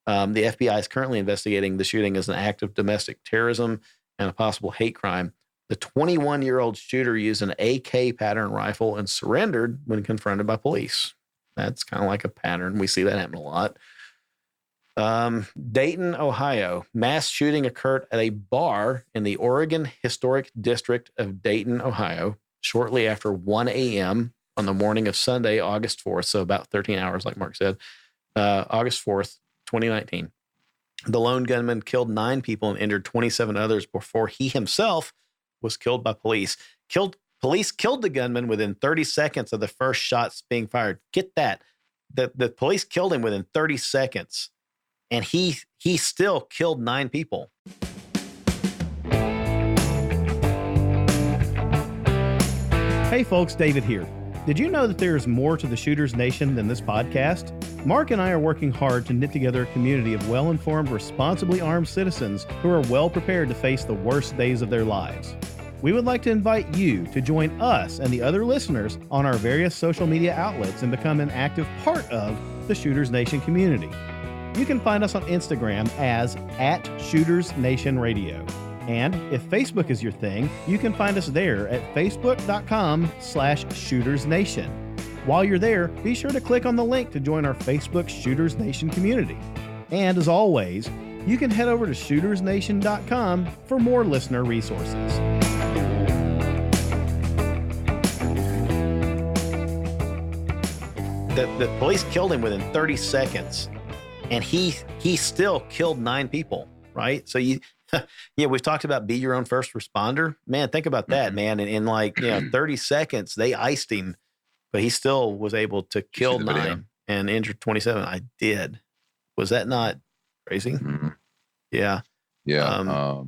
The FBI is currently investigating the shooting as an act of domestic terrorism and a possible hate crime. The 21-year-old shooter used an AK pattern rifle and surrendered when confronted by police. That's kind of like a pattern. We see that happen a lot. Dayton, Ohio. Mass shooting occurred at a bar in the Oregon Historic District of Dayton, Ohio, shortly after 1 a.m. on the morning of Sunday, August 4th. So about 13 hours, like Mark said, August 4th, 2019. The lone gunman killed 9 people and injured 27 others before he himself was killed by police. Police killed the gunman within 30 seconds of the first shots being fired. Get that. The police killed him within 30 seconds. And he still killed 9 people. Hey folks, David here. Did you know that there is more to the Shooters Nation than this podcast? Mark and I are working hard to knit together a community of well-informed, responsibly armed citizens who are well prepared to face the worst days of their lives. We would like to invite you to join us and the other listeners on our various social media outlets and become an active part of the Shooters Nation community. You can find us on Instagram as @ShootersNationRadio. And if Facebook is your thing, you can find us there at facebook.com/ShootersNation. While you're there, be sure to click on the link to join our Facebook Shooters Nation community. And as always, you can head over to shootersnation.com for more listener resources. The police killed him within 30 seconds. And he still killed 9 people, right? So we've talked about be your own first responder. Man, think about that, man. In 30 seconds, they iced him, but he still was able to kill 9 and injure 27. I did. Was that not crazy? Mm-hmm. Yeah. Yeah.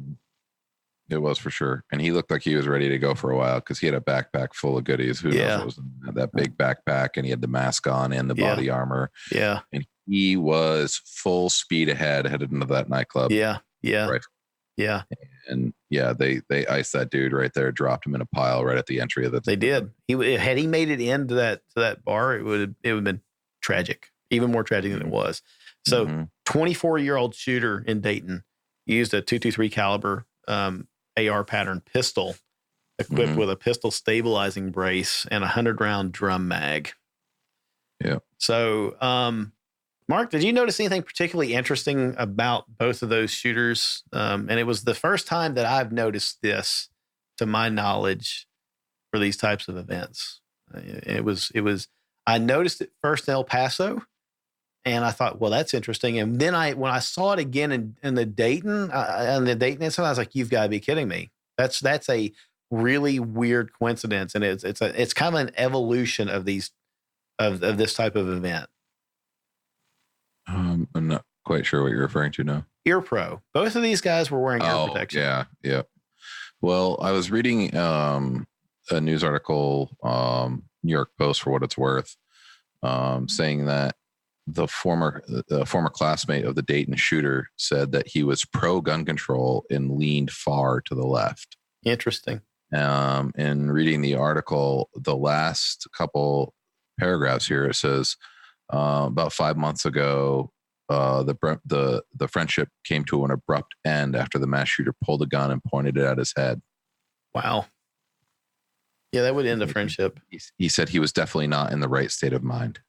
It was for sure. And he looked like he was ready to go for a while because he had a backpack full of goodies. Who knows what was in that big backpack, and he had the mask on and the body armor. Yeah. And he was full speed ahead, headed into that nightclub. Yeah. Right. Yeah. And they iced that dude right there, dropped him in a pile right at the entry of the. They did. Had he made it into that bar, it would have been tragic, even more tragic than it was. So 24-year-old shooter in Dayton used a .223 caliber AR pattern pistol equipped with a pistol stabilizing brace and a 100-round drum mag. Yeah. So, Mark, did you notice anything particularly interesting about both of those shooters? And it was the first time that I've noticed this, to my knowledge, for these types of events. It was. I noticed it first in El Paso, and I thought, well, that's interesting. And then when I saw it again in the Dayton, incident, I was like, you've got to be kidding me. That's a really weird coincidence, and it's kind of an evolution of this type of event. I'm not quite sure what you're referring to now. Ear Pro. Both of these guys were wearing ear protection. Yeah. Well, I was reading a news article, New York Post for what it's worth, saying that the former classmate of the Dayton shooter said that he was pro gun control and leaned far to the left. Interesting. In reading the article, the last couple paragraphs here, it says about 5 months ago, the friendship came to an abrupt end after the mass shooter pulled a gun and pointed it at his head. Wow. Yeah, that would end a friendship. He said he was definitely not in the right state of mind.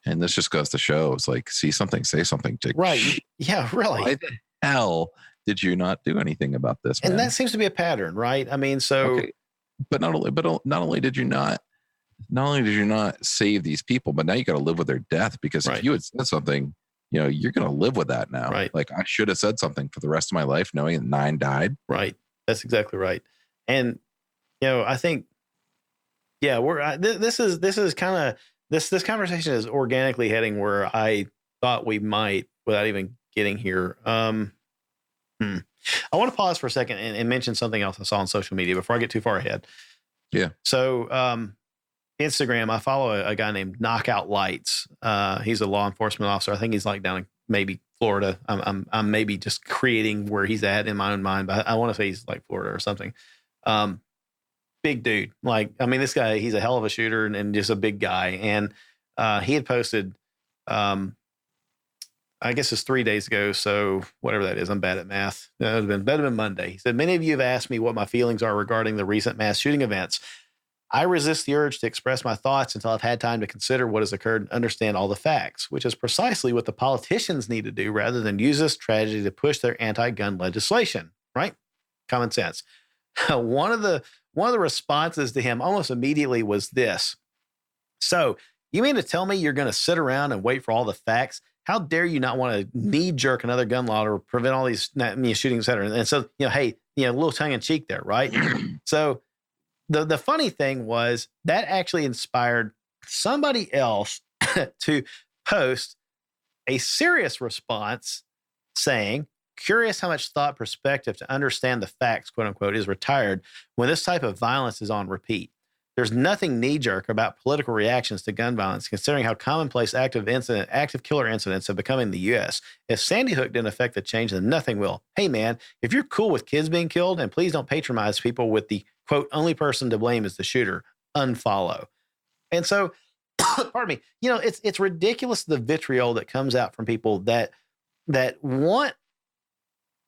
And this just goes to show, it's like, see something, say something. Right. Yeah, really. Why the hell did you not do anything about this, man? And that seems to be a pattern, right? I mean, so. Okay. But not only did you not save these people, but now you got to live with their death, because if you had said something, you're going to live with that now. Right. Like, I should have said something for the rest of my life, knowing that 9 died. Right. That's exactly right. And, I think, this is kind of this conversation is organically heading where I thought we might without even getting here. I want to pause for a second and mention something else I saw on social media before I get too far ahead. Yeah. So Instagram, I follow a guy named Knockout Lights. He's a law enforcement officer. I think he's like down in maybe Florida. I'm maybe just creating where he's at in my own mind, but I want to say he's like Florida or something. Big dude. Like, I mean, this guy, he's a hell of a shooter and just a big guy. And he had posted, I guess it's 3 days ago. So whatever that is, I'm bad at math. It would have been Monday. He said, many of you have asked me what my feelings are regarding the recent mass shooting events. I resist the urge to express my thoughts until I've had time to consider what has occurred and understand all the facts, which is precisely what the politicians need to do rather than use this tragedy to push their anti-gun legislation, right? Common sense. One of the responses to him almost immediately was this. So you mean to tell me you're going to sit around and wait for all the facts? How dare you not want to knee jerk another gun law or prevent all these shootings, et cetera? And so, hey, a little tongue in cheek there, right? So the funny thing was that actually inspired somebody else to post a serious response saying, curious how much thought perspective to understand the facts, quote unquote, is retired when this type of violence is on repeat. There's nothing knee-jerk about political reactions to gun violence, considering how commonplace active killer incidents have become in the U.S. If Sandy Hook didn't affect the change, then nothing will. Hey, man, if you're cool with kids being killed, and please don't patronize people with the, quote, only person to blame is the shooter, unfollow. And so, pardon me, it's ridiculous the vitriol that comes out from people that want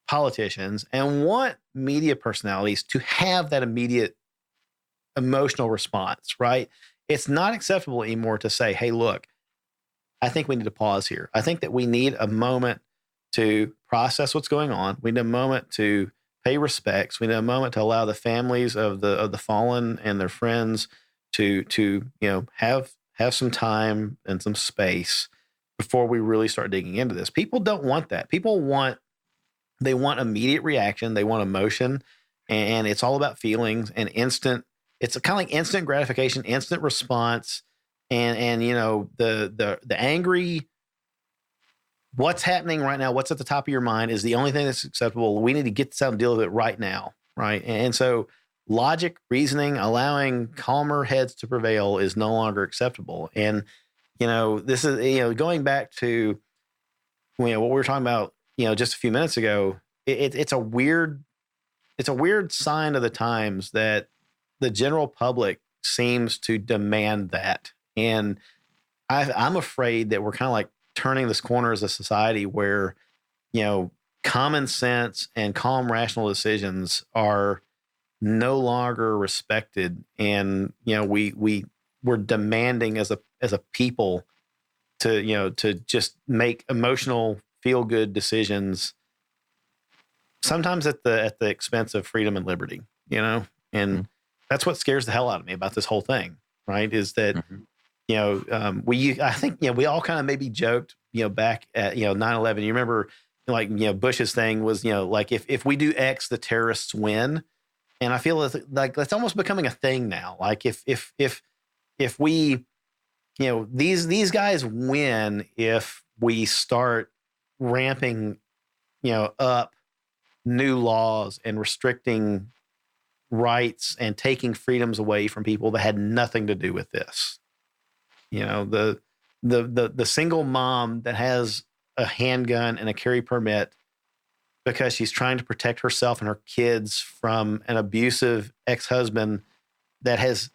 politicians and want media personalities to have that immediate emotional response, right? It's not acceptable anymore to say, hey, look, I think we need to pause here. I think that we need a moment to process what's going on. We need a moment to pay respects. We need a moment to allow the families of the fallen and their friends to have some time and some space before we really start digging into this. People don't want that. They want immediate reaction. They want emotion, and it's all about feelings and instant. It's kind of like instant gratification, instant response, and the angry. What's happening right now? What's at the top of your mind is the only thing that's acceptable. We need to get this out and deal with it right now, right? And so, logic, reasoning, allowing calmer heads to prevail is no longer acceptable. And this is going back to what we were talking about just a few minutes ago. It's a weird sign of the times that the general public seems to demand that. And I'm afraid that we're kind of like turning this corner as a society where, common sense and calm, rational decisions are no longer respected. And, we're demanding as a people to just make emotional, feel good decisions, sometimes at the expense of freedom and liberty, and that's what scares the hell out of me about this whole thing, right? Is that, I think we all kind of maybe joked, back at, 9/11, you remember Bush's thing was, like if we do X, the terrorists win. And I feel like that's almost becoming a thing now. Like if we, these guys win if we start ramping, up new laws and restricting rights and taking freedoms away from people that had nothing to do with this. The single mom that has a handgun and a carry permit because she's trying to protect herself and her kids from an abusive ex-husband that has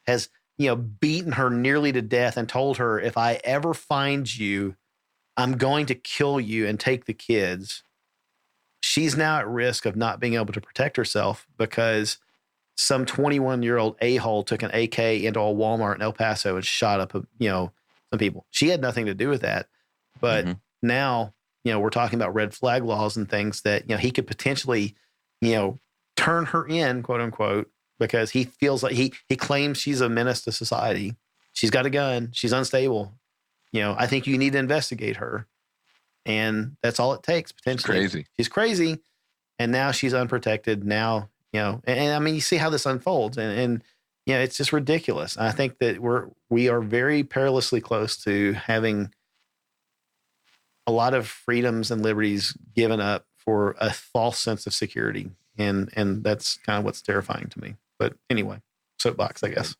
beaten her nearly to death and told her, if I ever find you, I'm going to kill you and take the kids. She's now at risk of not being able to protect herself because some 21-year-old a-hole took an AK into a Wal Mart in El Paso and shot up, some people. She had nothing to do with that. But now, we're talking about red flag laws and things that, he could potentially, turn her in, quote unquote, because he feels like he claims she's a menace to society. She's got a gun. She's unstable. I think you need to investigate her. And that's all it takes, potentially. She's crazy. And now she's unprotected. Now, and I mean, you see how this unfolds. And it's just ridiculous. I think that we are very perilously close to having a lot of freedoms and liberties given up for a false sense of security. And that's kind of what's terrifying to me. But anyway, soapbox, I guess.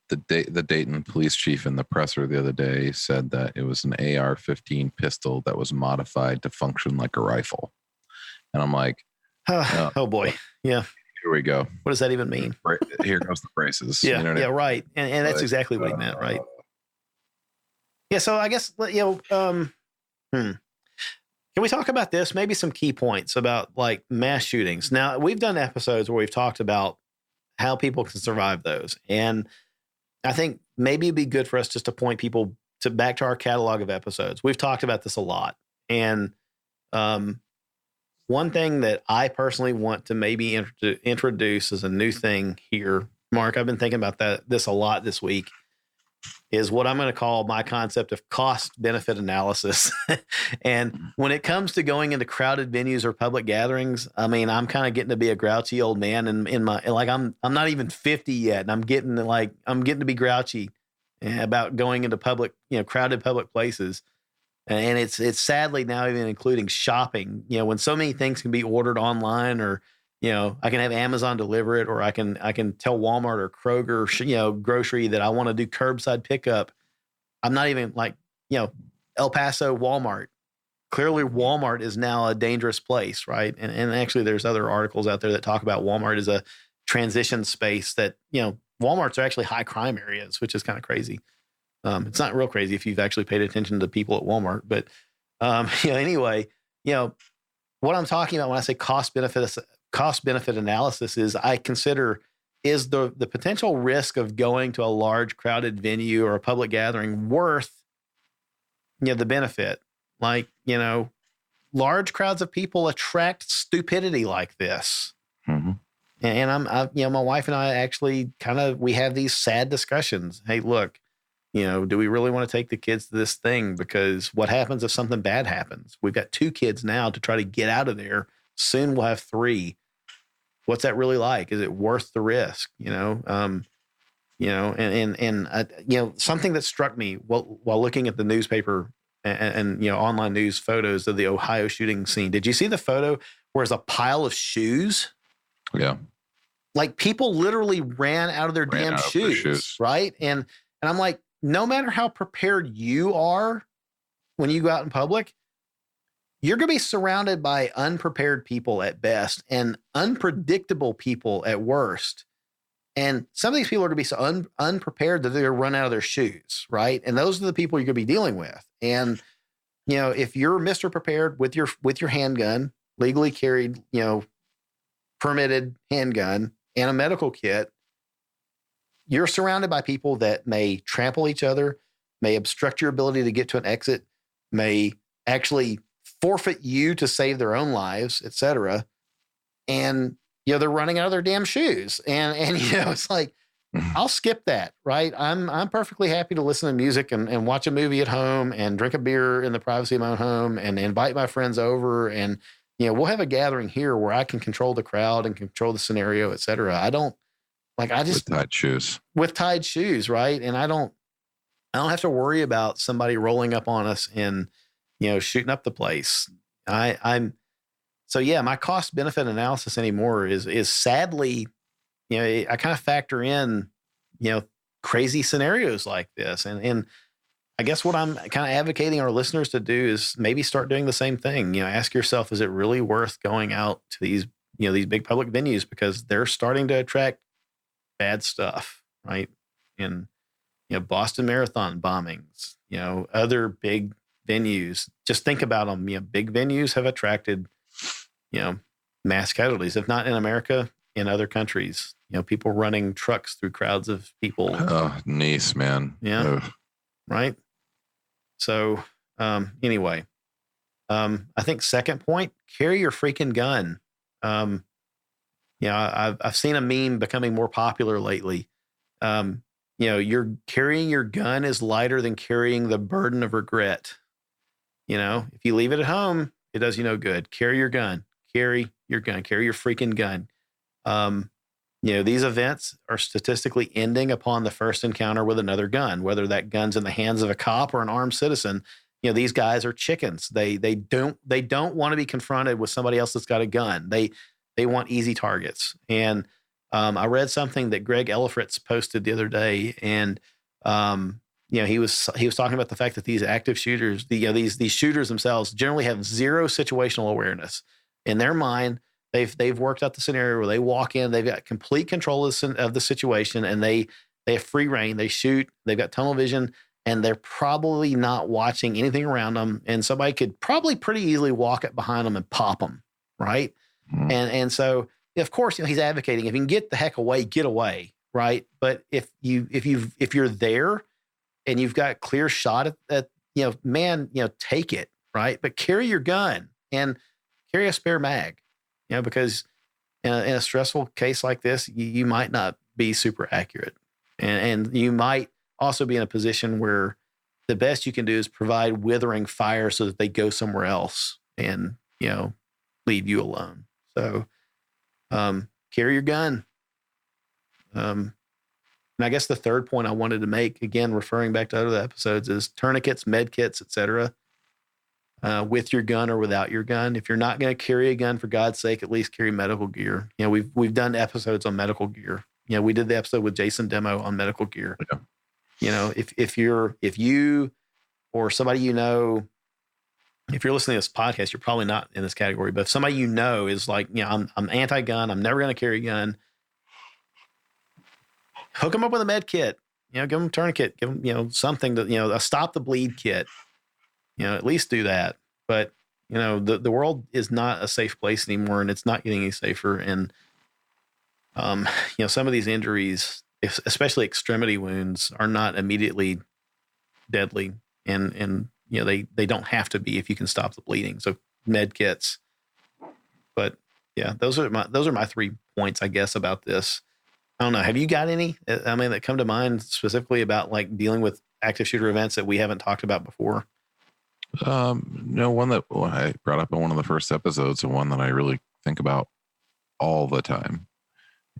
The Dayton police chief in the presser the other day said that it was an AR-15 pistol that was modified to function like a rifle. And I'm like, oh boy. Yeah. Here we go. What does that even mean? Here goes the braces. Yeah. You know what I mean? Right. And that's exactly what he meant. Right. Yeah. So I guess, can we talk about this? Maybe some key points about like mass shootings. Now, we've done episodes where we've talked about how people can survive those. And I think maybe it'd be good for us just to point people back to our catalog of episodes. We've talked about this a lot. And one thing that I personally want to maybe introduce as a new thing here, Mark, I've been thinking about this a lot this week, is what I'm going to call my concept of cost benefit analysis. And when it comes to going into crowded venues or public gatherings, I mean, I'm kind of getting to be a grouchy old man in my, like, I'm not even 50 yet. And I'm getting to be grouchy about going into public, crowded public places. And it's sadly now even including shopping, when so many things can be ordered online, or, I can have Amazon deliver it, or I can tell Walmart or Kroger, grocery that I want to do curbside pickup. I'm not even like, El Paso Walmart. Clearly Walmart is now a dangerous place, right? And actually there's other articles out there that talk about Walmart as a transition space that, Walmarts are actually high crime areas, which is kind of crazy. It's not real crazy if you've actually paid attention to people at Walmart, but, anyway, what I'm talking about when I say cost benefit analysis is I consider, is the potential risk of going to a large crowded venue or a public gathering worth, the benefit? Like, large crowds of people attract stupidity like this. Mm-hmm. And my wife and I actually we have these sad discussions. Hey, look, do we really want to take the kids to this thing? Because what happens if something bad happens? We've got 2 kids now to try to get out of there. Soon we'll have 3. What's that really like? Is it worth the risk? Something that struck me while looking at the newspaper and online news photos of the Ohio shooting scene. Did you see the photo where it's a pile of shoes? Yeah. Like people literally ran out of their damn shoes, right? And I'm like, no matter how prepared you are when you go out in public, you're going to be surrounded by unprepared people at best and unpredictable people at worst. And some of these people are going to be so unprepared that they're going to run out of their shoes, right? And those are the people you're going to be dealing with. And, if you're Mr. Prepared with your handgun, legally carried, permitted handgun and a medical kit, you're surrounded by people that may trample each other, may obstruct your ability to get to an exit, may actually forfeit you to save their own lives, et cetera. And, they're running out of their damn shoes. And it's like, I'll skip that, right? I'm perfectly happy to listen to music and watch a movie at home and drink a beer in the privacy of my own home and invite my friends over. And, we'll have a gathering here where I can control the crowd and control the scenario, et cetera. With tied shoes, right? And I don't have to worry about somebody rolling up on us and, shooting up the place. My cost benefit analysis anymore is sadly, I kind of factor in, crazy scenarios like this. And I guess what I'm kind of advocating our listeners to do is maybe start doing the same thing. Ask yourself, is it really worth going out to these big public venues, because they're starting to attract bad stuff, right? And, Boston Marathon bombings, other big venues, just think about them. Big venues have attracted, mass casualties, if not in America, in other countries, people running trucks through crowds of people. Oh, Nice, man. Yeah. Ugh. Right. So, anyway, I think second point, carry your freaking gun. I've seen a meme becoming more popular lately. You're carrying your gun is lighter than carrying the burden of regret. If you leave it at home, it does you no good. Carry your gun. Carry your gun. Carry your freaking gun. These events are statistically ending upon the first encounter with another gun, whether that gun's in the hands of a cop or an armed citizen. These guys are chickens. They don't want to be confronted with somebody else that's got a gun. They want easy targets. And I read something that Greg Ellifritz posted the other day, and he was talking about the fact that these active shooters, these shooters themselves, generally have zero situational awareness. In their mind, they've worked out the scenario where they walk in, they've got complete control of the situation, and they have free reign. They shoot. They've got tunnel vision. And they're probably not watching anything around them. And somebody could probably pretty easily walk up behind them and pop them, right? Mm-hmm. And so, of course, he's advocating if you can get the heck away, get away, right? But if you're there and you've got clear shot at take it, right? But carry your gun and carry a spare mag, because in a stressful case like this, you might not be super accurate, and you might also be in a position where the best you can do is provide withering fire so that they go somewhere else and, leave you alone. So, carry your gun. And I guess the third point I wanted to make, again, referring back to other episodes, is tourniquets, med kits, etc. With your gun or without your gun. If you're not going to carry a gun, for God's sake, at least carry medical gear. We've done episodes on medical gear. We did the episode with Jason Demo on medical gear. Yeah. If you or somebody if you're listening to this podcast, you're probably not in this category, but if somebody is like, I'm anti-gun, I'm never going to carry a gun, hook them up with a med kit, give them a tourniquet, give them, something to, a stop the bleed kit, at least do that. But, the world is not a safe place anymore, and it's not getting any safer. And, some of these injuries, especially extremity wounds, are not immediately deadly, and they don't have to be if you can stop the bleeding. So med kits. But yeah, those are my 3 points, I guess, about this. I don't know. Have you got any? That come to mind specifically about like dealing with active shooter events that we haven't talked about before? No, one that I brought up in one of the first episodes, and one that I really think about all the time,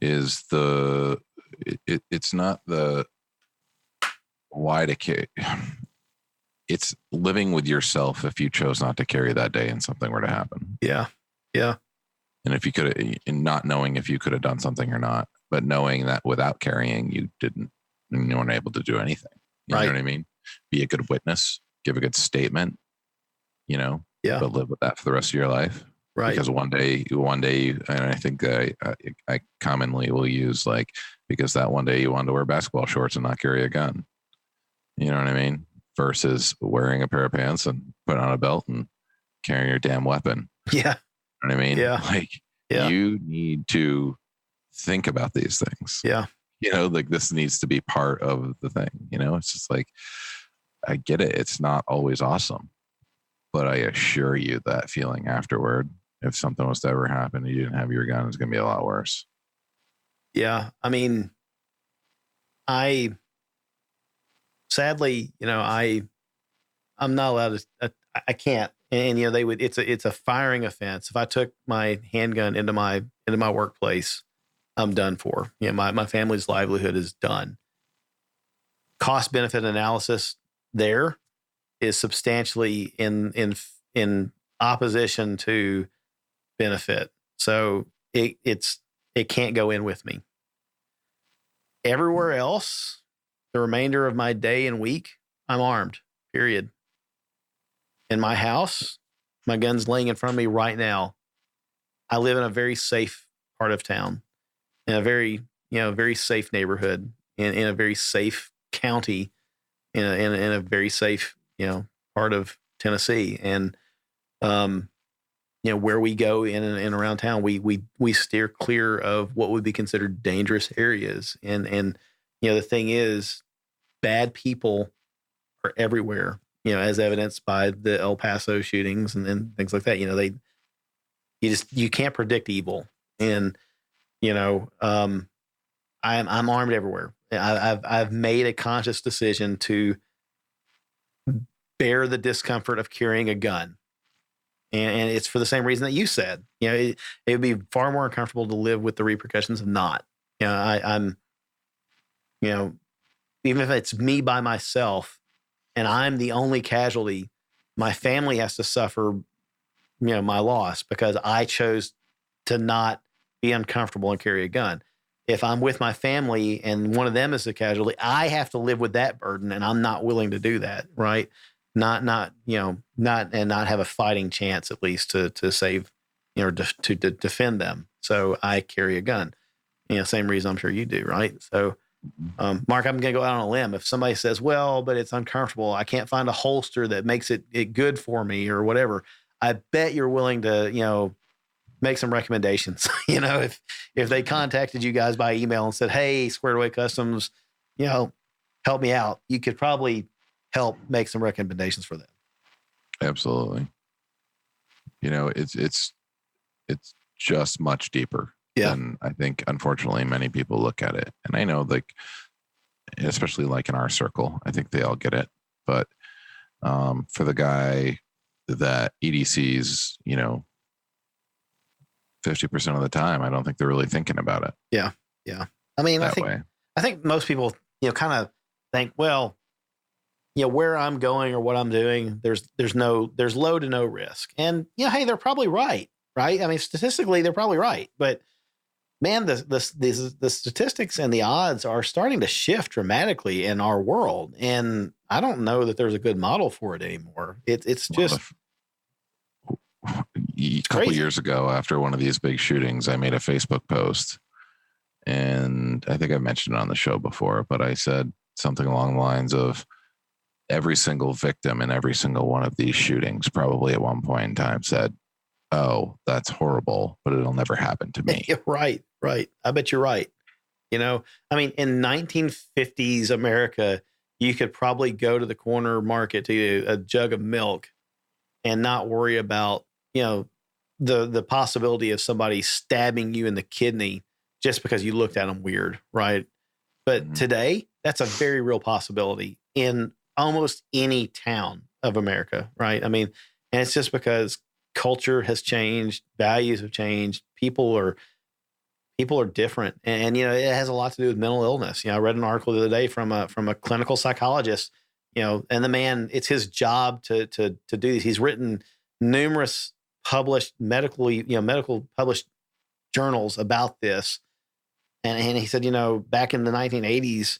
is it's not the why to carry. It's living with yourself if you chose not to carry that day and something were to happen. Yeah. Yeah. And if you could, and not knowing if you could have done something or not, but knowing that without carrying, you weren't able to do anything. You know what I mean? Be a good witness, give a good statement, but live with that for the rest of your life. Right. Because one day, and I think I commonly will use because that one day you wanted to wear basketball shorts and not carry a gun. You know what I mean? Versus wearing a pair of pants and putting on a belt and carrying your damn weapon. Yeah. You know what I mean? Yeah. You need to think about these things. Yeah. This needs to be part of the thing. It's just I get it. It's not always awesome, but I assure you that feeling afterward, if something was to ever happen and you didn't have your gun, it's going to be a lot worse. Yeah. Sadly, I'm not allowed to, I can't. And, it's a firing offense. If I took my handgun into my workplace, I'm done for. My family's livelihood is done. Cost benefit analysis there is substantially in opposition to benefit. So it can't go in with me. Everywhere else, the remainder of my day and week, I'm armed, period. In my house, my gun's laying in front of me right now. I live in a very safe part of town, in a very safe neighborhood, in a very safe county, in a very safe, part of Tennessee. And, where we go in and around town, we steer clear of what would be considered dangerous areas. And the thing is, bad people are everywhere, as evidenced by the El Paso shootings and things like that. You can't predict evil. And, I'm armed everywhere. I've made a conscious decision to bear the discomfort of carrying a gun. And it's for the same reason that you said, it would be far more uncomfortable to live with the repercussions of not. I'm, even if it's me by myself and I'm the only casualty, my family has to suffer, my loss because I chose to not be uncomfortable and carry a gun. If I'm with my family and one of them is a casualty, I have to live with that burden, and I'm not willing to do that. Right. Not have a fighting chance, at least to save, to defend them. So I carry a gun, same reason I'm sure you do. Right. So, Mark, I'm going to go out on a limb. If somebody says, well, but it's uncomfortable, I can't find a holster that makes it good for me or whatever, I bet you're willing to, make some recommendations. If they contacted you guys by email and said, hey, Squared Away Customs, help me out, you could probably help make some recommendations for them. Absolutely. It's just much deeper than I think, unfortunately, many people look at it. And I know, especially in our circle, I think they all get it. But for the guy that EDCs, 50% of the time, I don't think they're really thinking about it. Yeah. Yeah. I mean, I think most people, kind of think, well, where I'm going or what I'm doing, there's low to no risk. And, hey, they're probably right. Right. I mean, statistically, they're probably right. But man, the statistics and the odds are starting to shift dramatically in our world. And I don't know that there's a good model for it anymore. It's just a couple of years ago, after one of these big shootings, I made a Facebook post, and I think I mentioned it on the show before, but I said something along the lines of every single victim in every single one of these shootings probably at one point in time said, oh, that's horrible, but it'll never happen to me. Right. I bet you're right. I mean, in 1950s America, you could probably go to the corner market to get a jug of milk and not worry about, the possibility of somebody stabbing you in the kidney just because you looked at them weird. Right. But today, that's a very real possibility in almost any town of America. Right. I mean, and it's just because culture has changed, values have changed, people are different, and it has a lot to do with mental illness. I read an article the other day from a clinical psychologist, and the man, it's his job to do this. He's written numerous published medical published journals about this, and he said, back in the 1980s,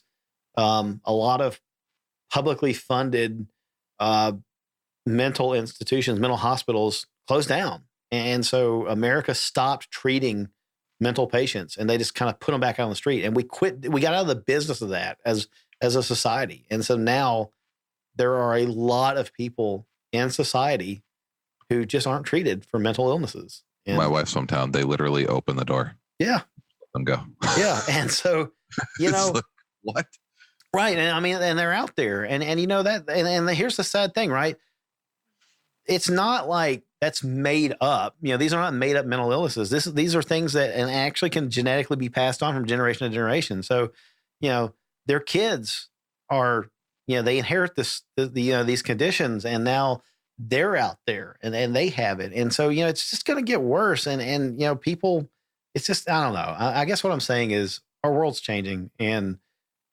a lot of publicly funded mental institutions, mental hospitals closed down. And so America stopped treating mental patients, and they just kind of put them back out on the street. And we got out of the business of that as a society. And so now there are a lot of people in society who just aren't treated for mental illnesses. And my wife's hometown, they literally open the door. Yeah. Let them go. Yeah. And so, like, what? Right. And I mean, and they're out there, and that, and here's the sad thing, right? It's not like that's made up. These are not made up mental illnesses. These are things that and actually can genetically be passed on from generation to generation. So, their kids are, they inherit these conditions, and now they're out there and they have it. And so, it's just going to get worse. And people, it's just, I don't know. I guess what I'm saying is our world's changing. And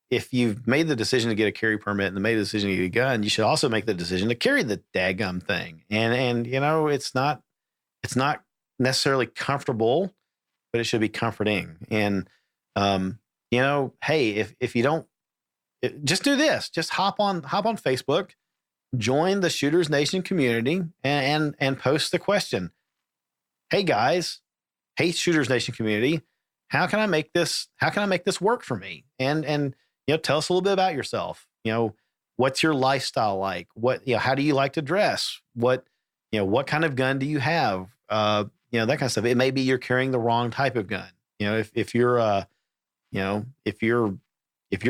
if you've made the decision to get a carry permit and made the decision to get a gun, you should also make the decision to carry the daggum thing. And it's not necessarily comfortable, but it should be comforting. And, hey, if you don't, just do this, just hop on Facebook, join the Shooters Nation community and post the question. Hey guys, hey Shooters Nation community, how can I make this work for me? And tell us a little bit about yourself. What's your lifestyle like? How do you like to dress? What kind of gun do you have? That kind of stuff. It may be you're carrying the wrong type of gun. If your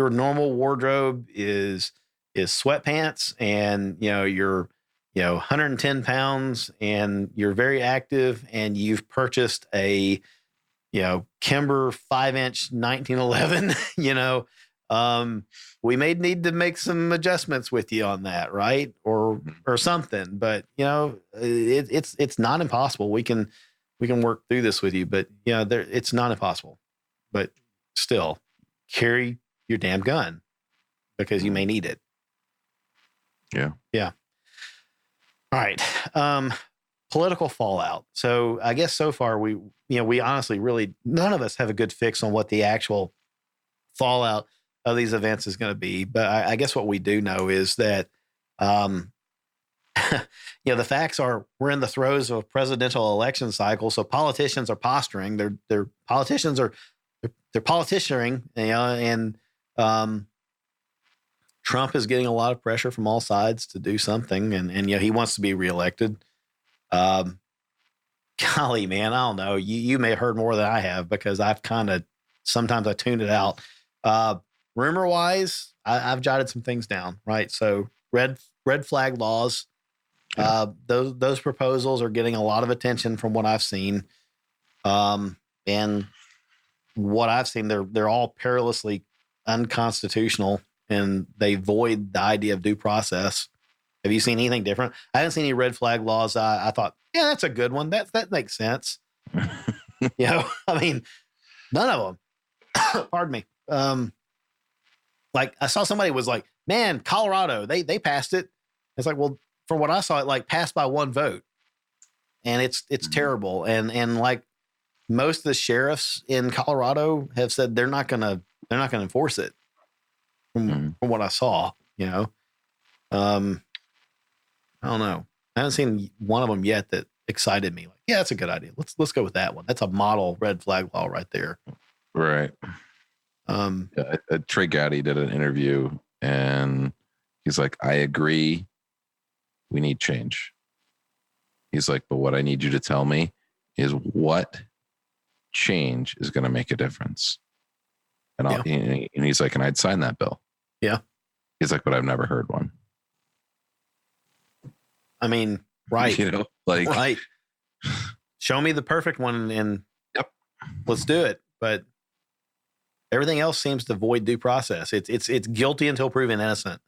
normal wardrobe is sweatpants, and you're 110 pounds and you're very active, and you've purchased a Kimber 5-inch 1911, we may need to make some adjustments with you on that, right? Or something. But it's not impossible. We can work through this with you, but it's not impossible. But still carry your damn gun because you may need it. Yeah. Yeah. All right. Political fallout. So I guess so far we honestly really, none of us have a good fix on what the actual fallout of these events is going to be. But I guess what we do know is that, the facts are we're in the throes of a presidential election cycle. So politicians are posturing. They're politicianing, and Trump is getting a lot of pressure from all sides to do something. And he wants to be reelected. Golly, man, I don't know. You may have heard more than I have because I've sometimes I tuned it out. Rumor wise, I've jotted some things down, right? So red flag laws, those proposals are getting a lot of attention from what I've seen. And what I've seen, they're all perilously unconstitutional and they void the idea of due process. Have you seen anything different? I haven't seen any red flag laws. I thought, yeah, that's a good one. That makes sense. I mean, none of them. Pardon me. Like I saw somebody was like, man, Colorado, they passed it. It's like, well, from what I saw, it like passed by one vote, and it's terrible. And like most of the sheriffs in Colorado have said they're not gonna enforce it. From what I saw, I don't know. I haven't seen one of them yet that excited me. Like, yeah, that's a good idea. Let's go with that one. That's a model red flag law right there. Right. Trey Gowdy did an interview and he's like, I agree. We need change. He's like, but what I need you to tell me is what change is going to make a difference. And and he's like, and I'd sign that bill. Yeah. He's like, but I've never heard one. I mean, right. Right. Show me the perfect one and let's do it. But everything else seems to void due process. It's guilty until proven innocent.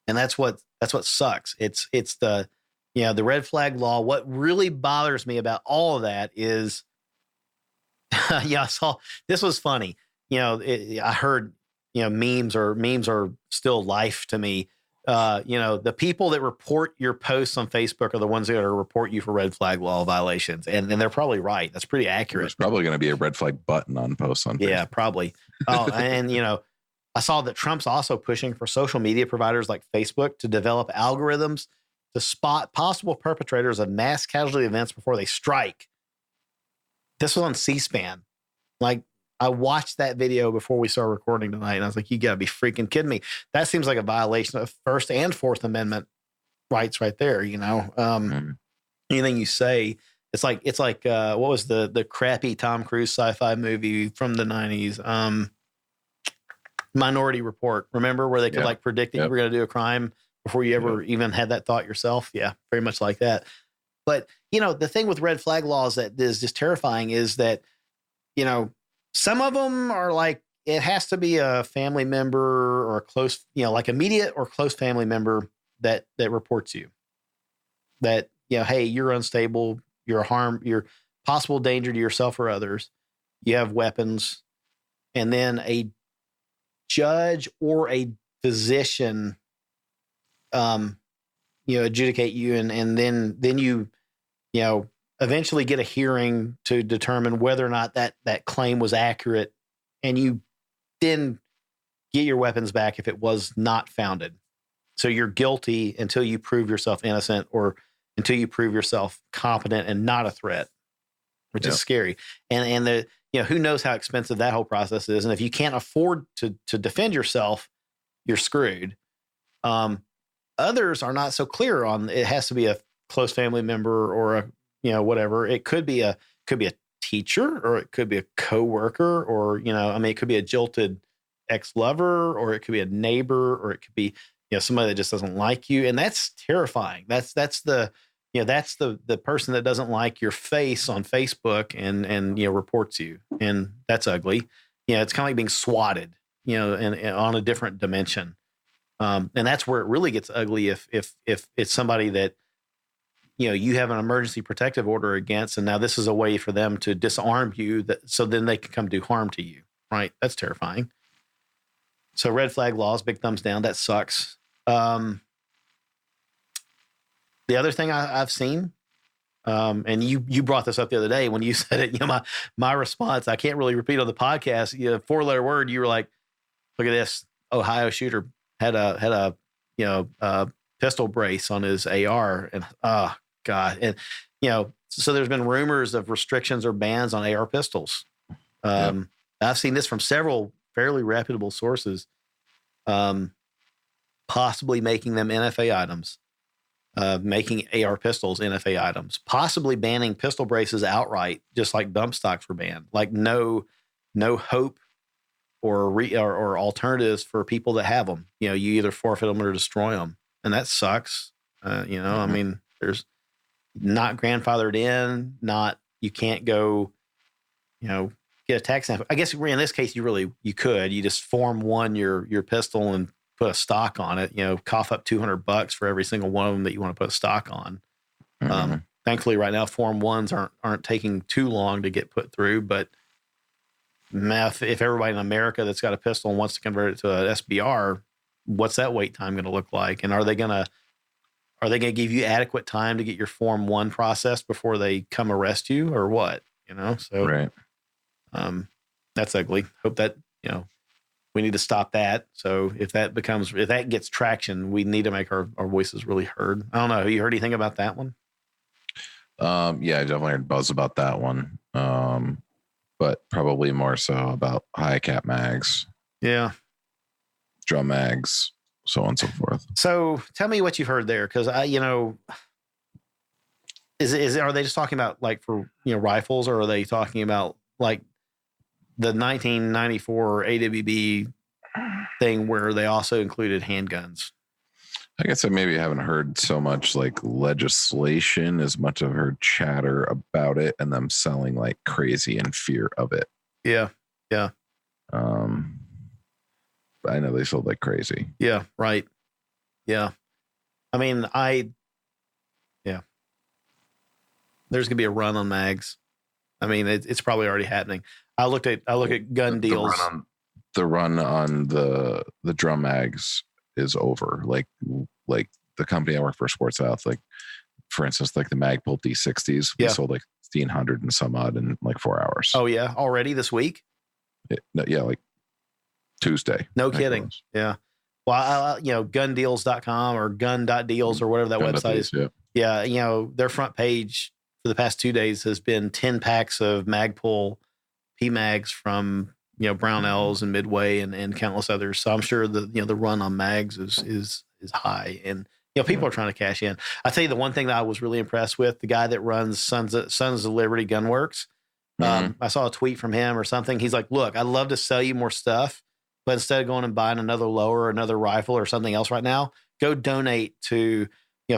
And that's what sucks. It's the red flag law. What really bothers me about all of that is, I saw, this was funny. I heard, memes are still life to me. The people that report your posts on Facebook are the ones that are report you for red flag law violations. And they're probably right. That's pretty accurate. There's probably going to be a red flag button on posts on Facebook. Yeah, probably. Oh, and I saw that Trump's also pushing for social media providers like Facebook to develop algorithms to spot possible perpetrators of mass casualty events before they strike. This was on C-SPAN. Like, I watched that video before we started recording tonight, and I was like, you got to be freaking kidding me. That seems like a violation of First and Fourth Amendment rights right there, Anything you say, it's like what was the crappy Tom Cruise sci-fi movie from the 90s? Minority Report. Remember where they could predict that you were going to do a crime before you ever even had that thought yourself? Yeah, very much like that. But, the thing with red flag laws that is just terrifying is that, some of them are like, it has to be a family member or a close, like immediate or close family member that reports you. That, hey, you're unstable, you're possible danger to yourself or others. You have weapons. And then a judge or a physician, adjudicate you. And then you, eventually get a hearing to determine whether or not that claim was accurate. And you then get your weapons back if it was not founded. So you're guilty until you prove yourself innocent or until you prove yourself competent and not a threat, which is scary. And who knows how expensive that whole process is. And if you can't afford to defend yourself, you're screwed. Others are not so clear on, it has to be a close family member or a, whatever. It could be a teacher, or it could be a coworker, or, it could be a jilted ex-lover, or it could be a neighbor, or it could be, somebody that just doesn't like you. And that's terrifying. That's the person that doesn't like your face on Facebook and reports you. And that's ugly. It's kind of like being swatted, and on a different dimension. And that's where it really gets ugly if it's somebody that, you have an emergency protective order against, and now this is a way for them to disarm you so then they can come do harm to you. right? That's terrifying. So red flag laws, big thumbs down. That sucks. The other thing I've seen, and you brought this up the other day when you said it, my response, I can't really repeat on the podcast, 4-letter word, you were like, look at this, Ohio shooter had a pistol brace on his AR, and oh God. And, so there's been rumors of restrictions or bans on AR pistols. I've seen this from several fairly reputable sources, possibly making them NFA items. Making AR pistols NFA items, possibly banning pistol braces outright, just like bump stocks were banned. Like no hope or alternatives for people that have them. You either forfeit them or destroy them, and that sucks. I mean, there's not grandfathered in. Not you can't go, get a tax stamp. I guess in this case you could. You just Form 1 your pistol and put a stock on it, cough up $200 for every single one of them that you want to put a stock on. Thankfully right now, Form 1s aren't taking too long to get put through, but if everybody in America that's got a pistol and wants to convert it to an SBR, what's that wait time going to look like? And are they going to give you adequate time to get your Form 1 processed before they come arrest you or what? So, right. That's ugly. Hope that, we need to stop that. So if that gets traction, we need to make our voices really heard. I don't know. Have you heard anything about that one? Yeah, I definitely heard buzz about that one. But probably more so about high cap mags. Yeah. Drum mags, so on and so forth. So tell me what you've heard there. Cause are they just talking about like for, rifles, or are they talking about like the 1994 AWB thing where they also included handguns? I guess I maybe haven't heard so much like legislation as much as I've heard chatter about it and them selling like crazy in fear of it. Yeah. Yeah. I know they sold like crazy. Yeah. Right. Yeah. I mean, there's gonna be a run on mags. I mean, it's probably already happening. I look at gun deals. The run on the drum mags is over. Like the company I work for, Sports South, like for instance, like the Magpul D60s, we sold like 1,500 and some odd in like 4 hours. Oh yeah, already this week? Like Tuesday. No kidding. Yeah. Well, gundeals.com or gun.deals or whatever that website is. Yeah. Their front page for the past 2 days has been 10 packs of Magpul PMags from, Brownells and Midway and countless others. So I'm sure the run on mags is high, and people are trying to cash in. I tell you the one thing that I was really impressed with, the guy that runs Sons of Liberty Gunworks. I saw a tweet from him or something. He's like, look, I'd love to sell you more stuff, but instead of going and buying another lower or another rifle or something else right now, go donate to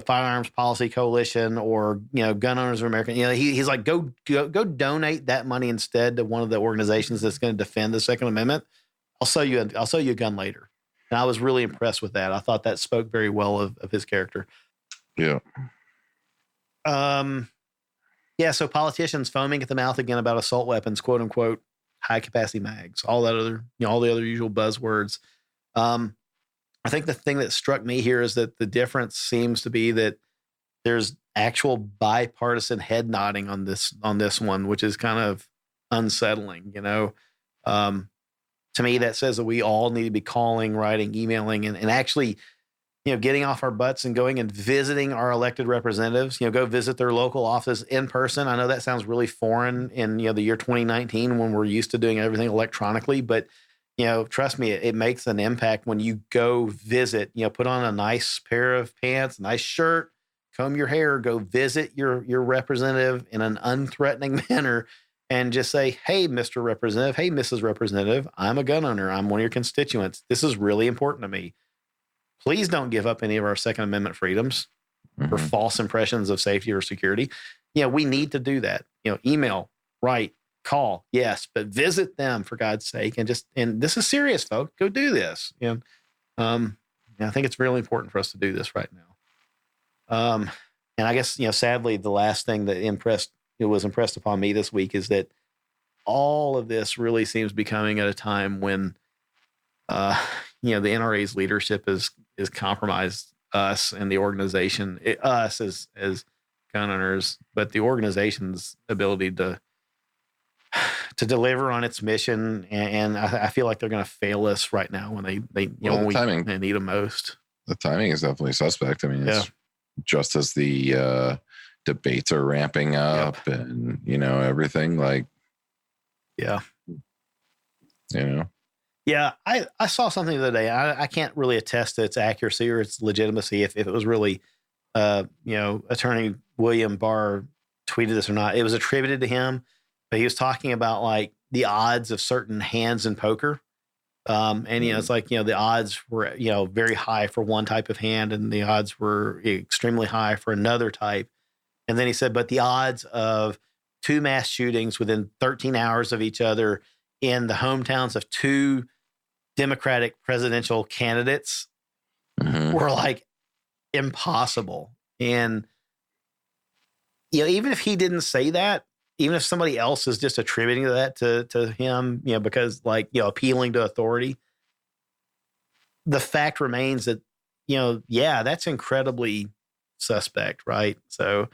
Firearms Policy Coalition or Gun Owners of America. He's like, go donate that money instead to one of the organizations that's going to defend the Second Amendment. I'll sell you a gun later. And I was really impressed with that. I thought that spoke very well of his character. Yeah. So politicians foaming at the mouth again about assault weapons, quote unquote, high capacity mags, all that other, all the other usual buzzwords. I think the thing that struck me here is that the difference seems to be that there's actual bipartisan head nodding on this one, which is kind of unsettling. To me, that says that we all need to be calling, writing, emailing, and actually, getting off our butts and going and visiting our elected representatives. Go visit their local office in person. I know that sounds really foreign in the year 2019 when we're used to doing everything electronically, but trust me, it makes an impact when you go visit, put on a nice pair of pants, nice shirt, comb your hair, go visit your representative in an unthreatening manner and just say, hey, Mr. Representative, hey, Mrs. Representative, I'm a gun owner. I'm one of your constituents. This is really important to me. Please don't give up any of our Second Amendment freedoms for false impressions of safety or security. We need to do that. Email, write, call, yes, but visit them for God's sake, and this is serious, folks. Go do this. And I think it's really important for us to do this right now. And I guess sadly, the last thing that was impressed upon me this week is that all of this really seems to be coming at a time when, the NRA's leadership is compromised us and the organization, us as gun owners, but the organization's ability to deliver on its mission. And I feel like they're going to fail us right now when they they need them most. The timing is definitely suspect. I mean, it's just as the debates are ramping up and, everything Yeah. Yeah, I saw something the other day. I can't really attest to its accuracy or its legitimacy if it was really, Attorney William Barr tweeted this or not. It was attributed to him, but he was talking about like the odds of certain hands in poker. And, it's like, the odds were, very high for one type of hand and the odds were extremely high for another type. And then he said, but the odds of 2 mass shootings within 13 hours of each other in the hometowns of 2 Democratic presidential candidates were like impossible. And, even if he didn't say that, even if somebody else is just attributing that to him, because appealing to authority, the fact remains that, that's incredibly suspect, right? So,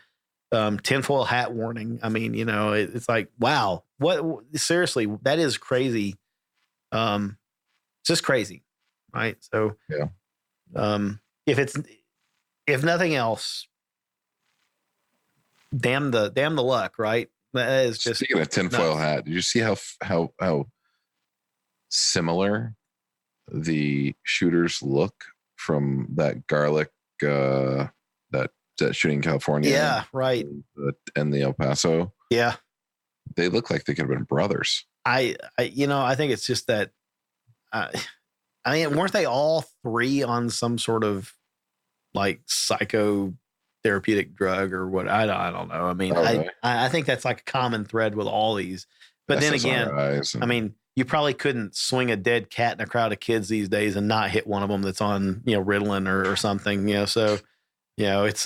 tinfoil hat warning. I mean, it's like, wow, what, seriously, that is crazy. Just crazy. Right. So, if nothing else, damn the luck, right? That is just speaking of tinfoil hat. Did you see how similar the shooters look from that garlic, that shooting in California? Yeah. Right. And the El Paso. Yeah. They look like they could have been brothers. I think it's just that, weren't they all 3 on some sort of like psychotherapeutic drug or what? I don't know. I mean, I think that's like a common thread with all these. But then again, you probably couldn't swing a dead cat in a crowd of kids these days and not hit one of them that's on, Ritalin or something, So, it's,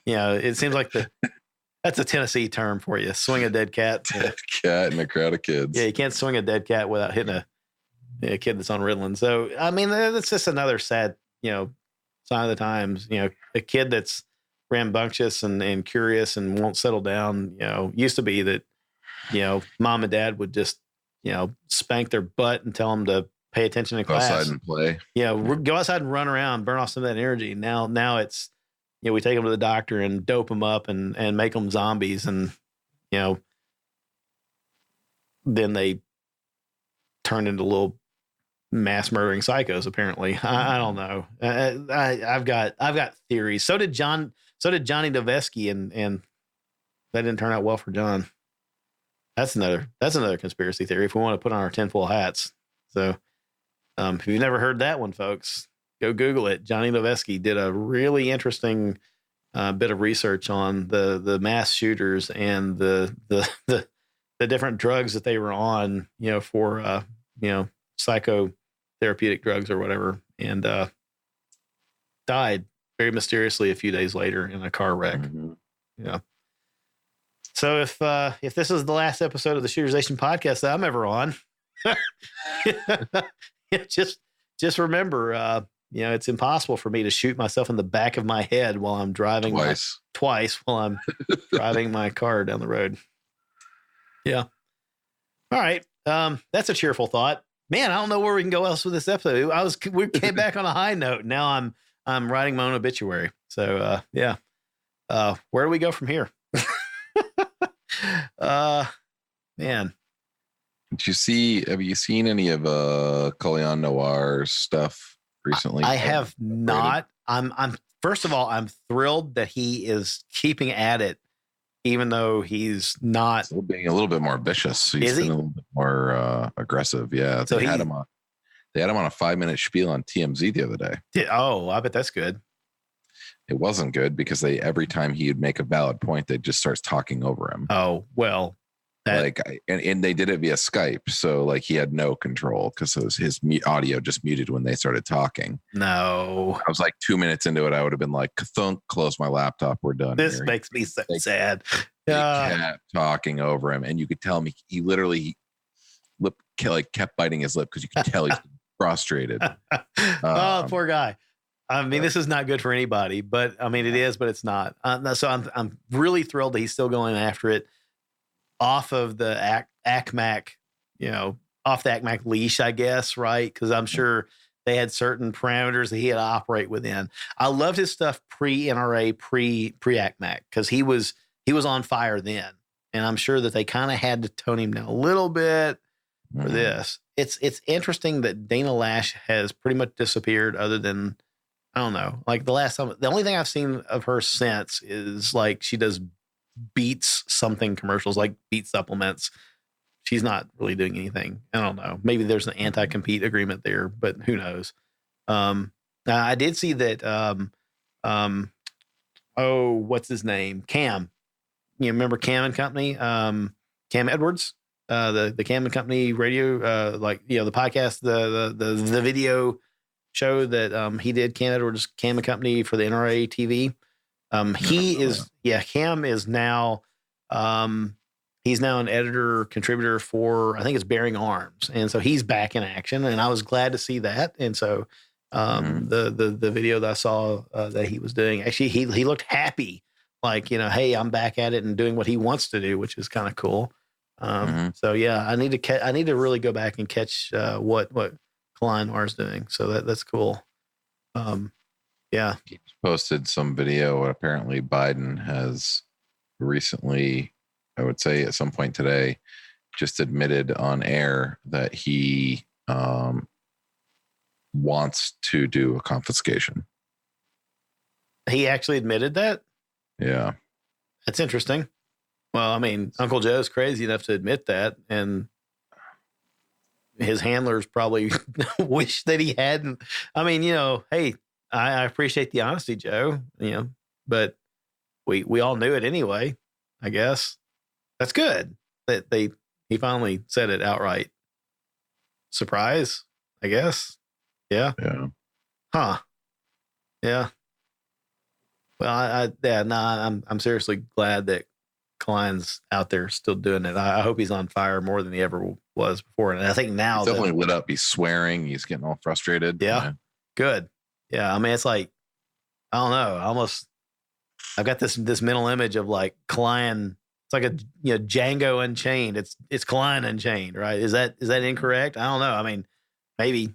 it seems like that's a Tennessee term for you. Swing a dead cat. Dead cat in a crowd of kids. Yeah, you can't swing a dead cat without hitting a kid that's on Ritalin. So, that's just another sad, sign of the times. A kid that's rambunctious and curious and won't settle down, used to be that, mom and dad would just, spank their butt and tell them to pay attention in class. Go outside and play. Go outside and run around, burn off some of that energy. Now it's, we take them to the doctor and dope them up and make them zombies. And, then they turn into little mass murdering psychos. Apparently, I don't know. I've got theories. So did Johnny Dovesky, and that didn't turn out well for John. That's another conspiracy theory if we want to put on our tinfoil hats. So, if you've never heard that one, folks, go Google it. Johnny Dovesky did a really interesting bit of research on the mass shooters and the different drugs that they were on, for psychotherapeutic drugs or whatever, and died very mysteriously a few days later in a car wreck. Yeah. So if this is the last episode of the Shooters Nation podcast that I'm ever on, just remember, it's impossible for me to shoot myself in the back of my head while I'm driving twice while I'm driving my car down the road. Yeah. All right. That's a cheerful thought. Man, I don't know where we can go else with this episode. We came back on a high note. Now I'm writing my own obituary. So yeah. Where do we go from here? Man. Have you seen any of Colion Noir's stuff recently? I have not. I'm first of all, I'm thrilled that he is keeping at it, even though he's not still being a little bit more vicious. He's been a little bit more aggressive. Yeah. So they had him on a 5-minute spiel on TMZ the other day. I bet that's good. It wasn't good because every time he would make a valid point, they just starts talking over him. Oh, well. And they did it via Skype. So he had no control because his audio just muted when they started talking. No. I was 2 minutes into it. I would have been like, thunk, close my laptop. We're done. This makes me so sad. kept talking over him, and you could tell him he literally kept biting his lip because you could tell he's frustrated. Oh, poor guy. I mean, this is not good for anybody, but I mean, it is, but it's not. So I'm really thrilled that he's still going after it off of the ACMAC, off the ACMAC leash, I guess, right? Because I'm sure they had certain parameters that he had to operate within. I loved his stuff pre-NRA, pre-ACMAC, because he was on fire then, and I'm sure that they kind of had to tone him down a little bit for this. It's interesting that Dana Lash has pretty much disappeared, other than, I don't know, like the only thing I've seen of her since is like she does Beats something commercials, like Beat supplements. She's not really doing anything. I don't know. Maybe there's an anti-compete agreement there, but who knows? I did see that. What's his name? Cam. You remember Cam and Company? Cam Edwards, the Cam and Company radio, the podcast, the video show that he did. Cam Edwards, Cam and Company for the NRA TV. Cam is now. He's now an editor contributor for, I think it's Bearing Arms. And so he's back in action, and I was glad to see that. And so the video that I saw that he was doing, actually he looked happy, like, hey, I'm back at it and doing what he wants to do, which is kind of cool. So yeah, I need to really go back and catch what Klein is doing. So that's cool. Yeah. He posted some video. Apparently Biden has recently, I would say at some point today, just admitted on air that he wants to do a confiscation. He actually admitted that? Yeah. That's interesting. Well, I mean, Uncle Joe's crazy enough to admit that, and his handlers probably wish that he hadn't. I mean, hey, I appreciate the honesty, Joe, but we all knew it anyway, I guess. That's good that he finally said it outright. Surprise, I guess. Yeah. Yeah. Huh. Yeah. Well, I'm seriously glad that Klein's out there still doing it. I hope he's on fire more than he ever was before. And I think now he's definitely lit up. He's swearing. He's getting all frustrated. Yeah. Good. Yeah. I mean, it's like, I don't know. I've got this mental image of like Klein. It's like a Django Unchained. It's Klein Unchained, right? Is that incorrect? I don't know. I mean, maybe,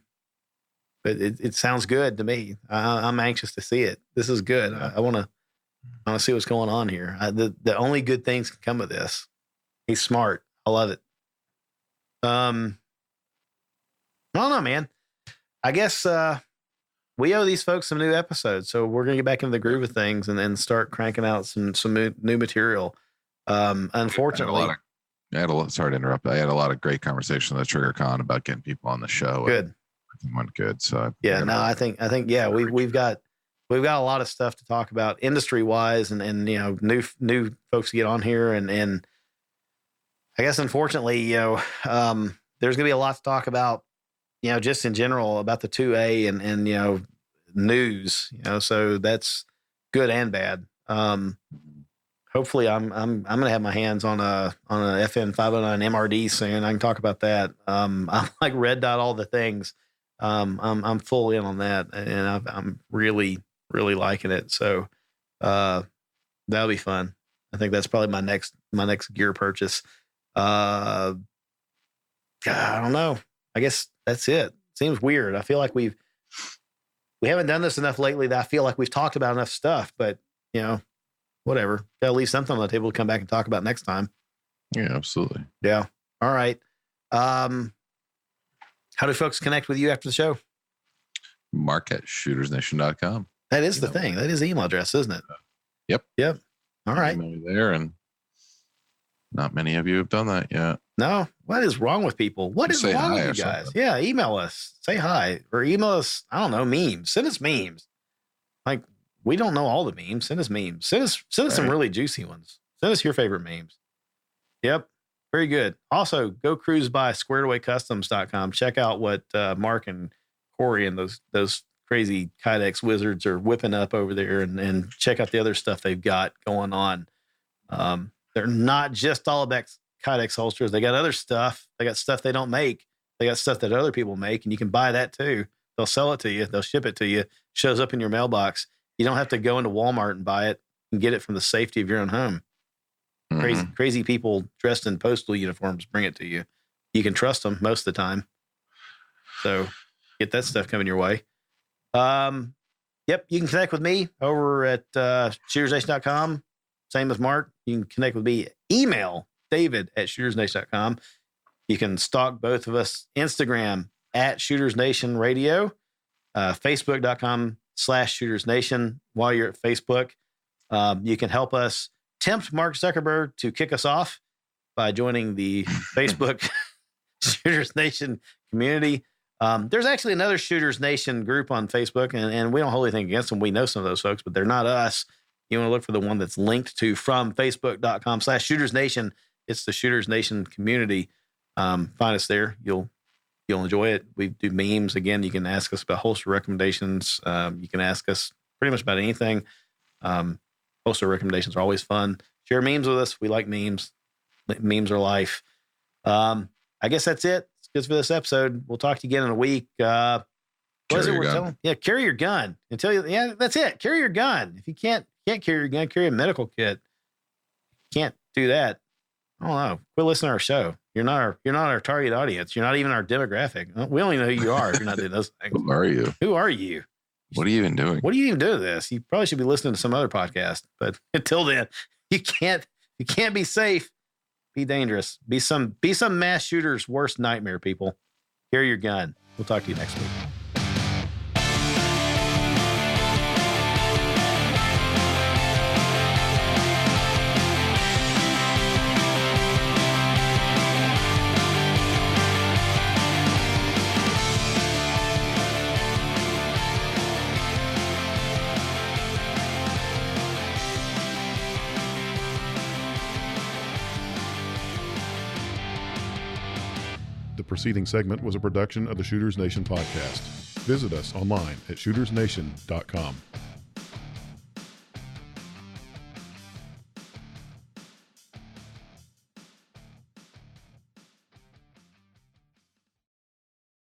but it sounds good to me. I'm anxious to see it. This is good. I want to see what's going on here. The only good things can come of this. He's smart. I love it. I don't know, man. I guess we owe these folks some new episodes, so we're gonna get back into the groove of things and then start cranking out some new material. Unfortunately, sorry to interrupt. I had a lot of great conversation at Triggrcon about getting people on the show. Good. Everything went good. So yeah, no, I think yeah, we've got a lot of stuff to talk about industry wise, and new folks to get on here, and I guess unfortunately, there's gonna be a lot to talk about, just in general about the 2A and news, so that's good and bad. Hopefully I'm going to have my hands on a FM 509 MRD soon. I can talk about that. I'm like red dot all the things. I'm full in on that, and I'm really, really liking it. So, that'll be fun. I think that's probably my next gear purchase. God, I don't know. I guess that's it. Seems weird. I feel like we haven't done this enough lately that I feel like we've talked about enough stuff, but whatever. Got to leave something on the table to come back and talk about next time. Yeah, absolutely. Yeah. All right. How do folks connect with you after the show? Mark at shootersnation.com. That is the thing. That is the email address, isn't it? Yep. All right. Email me there, and not many of you have done that yet. No. What is wrong with people? What is wrong with you guys? Something. Yeah. Email us. Say hi. Or email us, I don't know, memes. Send us memes. Like, we don't know all the memes. Send us memes. Send us some really juicy ones. Send us your favorite memes. Yep. Very good. Also, go cruise by squaredawaycustoms.com. Check out what Mark and Corey and those crazy Kydex wizards are whipping up over there, and check out the other stuff they've got going on. they're not just all about Kydex holsters. They got other stuff. They got stuff they don't make. They got stuff that other people make, and you can buy that too. They'll sell it to you. They'll ship it to you. Shows up in your mailbox. You don't have to go into Wal Mart and buy it and get it from the safety of your own home. Crazy people dressed in postal uniforms bring it to you. You can trust them most of the time. So get that stuff coming your way. Yep, you can connect with me over at shootersnation.com. Same as Mark. You can connect with me. Email david@shootersnation.com. You can stalk both of us. Instagram @ShootersNationRadio. Facebook.com/ShootersNation. While you're at Facebook, you can help us tempt Mark Zuckerberg to kick us off by joining the Facebook Shooters Nation community. There's actually another Shooters Nation group on Facebook, and we don't hold anything against them. We know some of those folks, but they're not us. You want to look for the one that's linked to from Facebook.com/Shooters Nation. It's the Shooters Nation community. Find us there. You'll enjoy it. We do memes. Again, you can ask us about holster recommendations. You can ask us pretty much about anything. Holster recommendations are always fun. Share memes with us. We like memes. Memes are life. I guess that's it. It's good for this episode. We'll talk to you again in a week. What is it we're telling? Yeah, carry your gun. Until you, yeah, that's it. Carry your gun. If you can't carry your gun, carry a medical kit. Can't do that. I don't know. Quit listening to our show. You're not our target audience. You're not even our demographic. We don't even know who you are if you're not doing those things. Who are you? Who are you? What are you even doing? What are you even doing this? You probably should be listening to some other podcast. But until then, you can't be safe. Be dangerous. Be some mass shooter's worst nightmare, people. Carry your gun. We'll talk to you next week. The preceding segment was a production of the Shooters Nation podcast. Visit us online at shootersnation.com.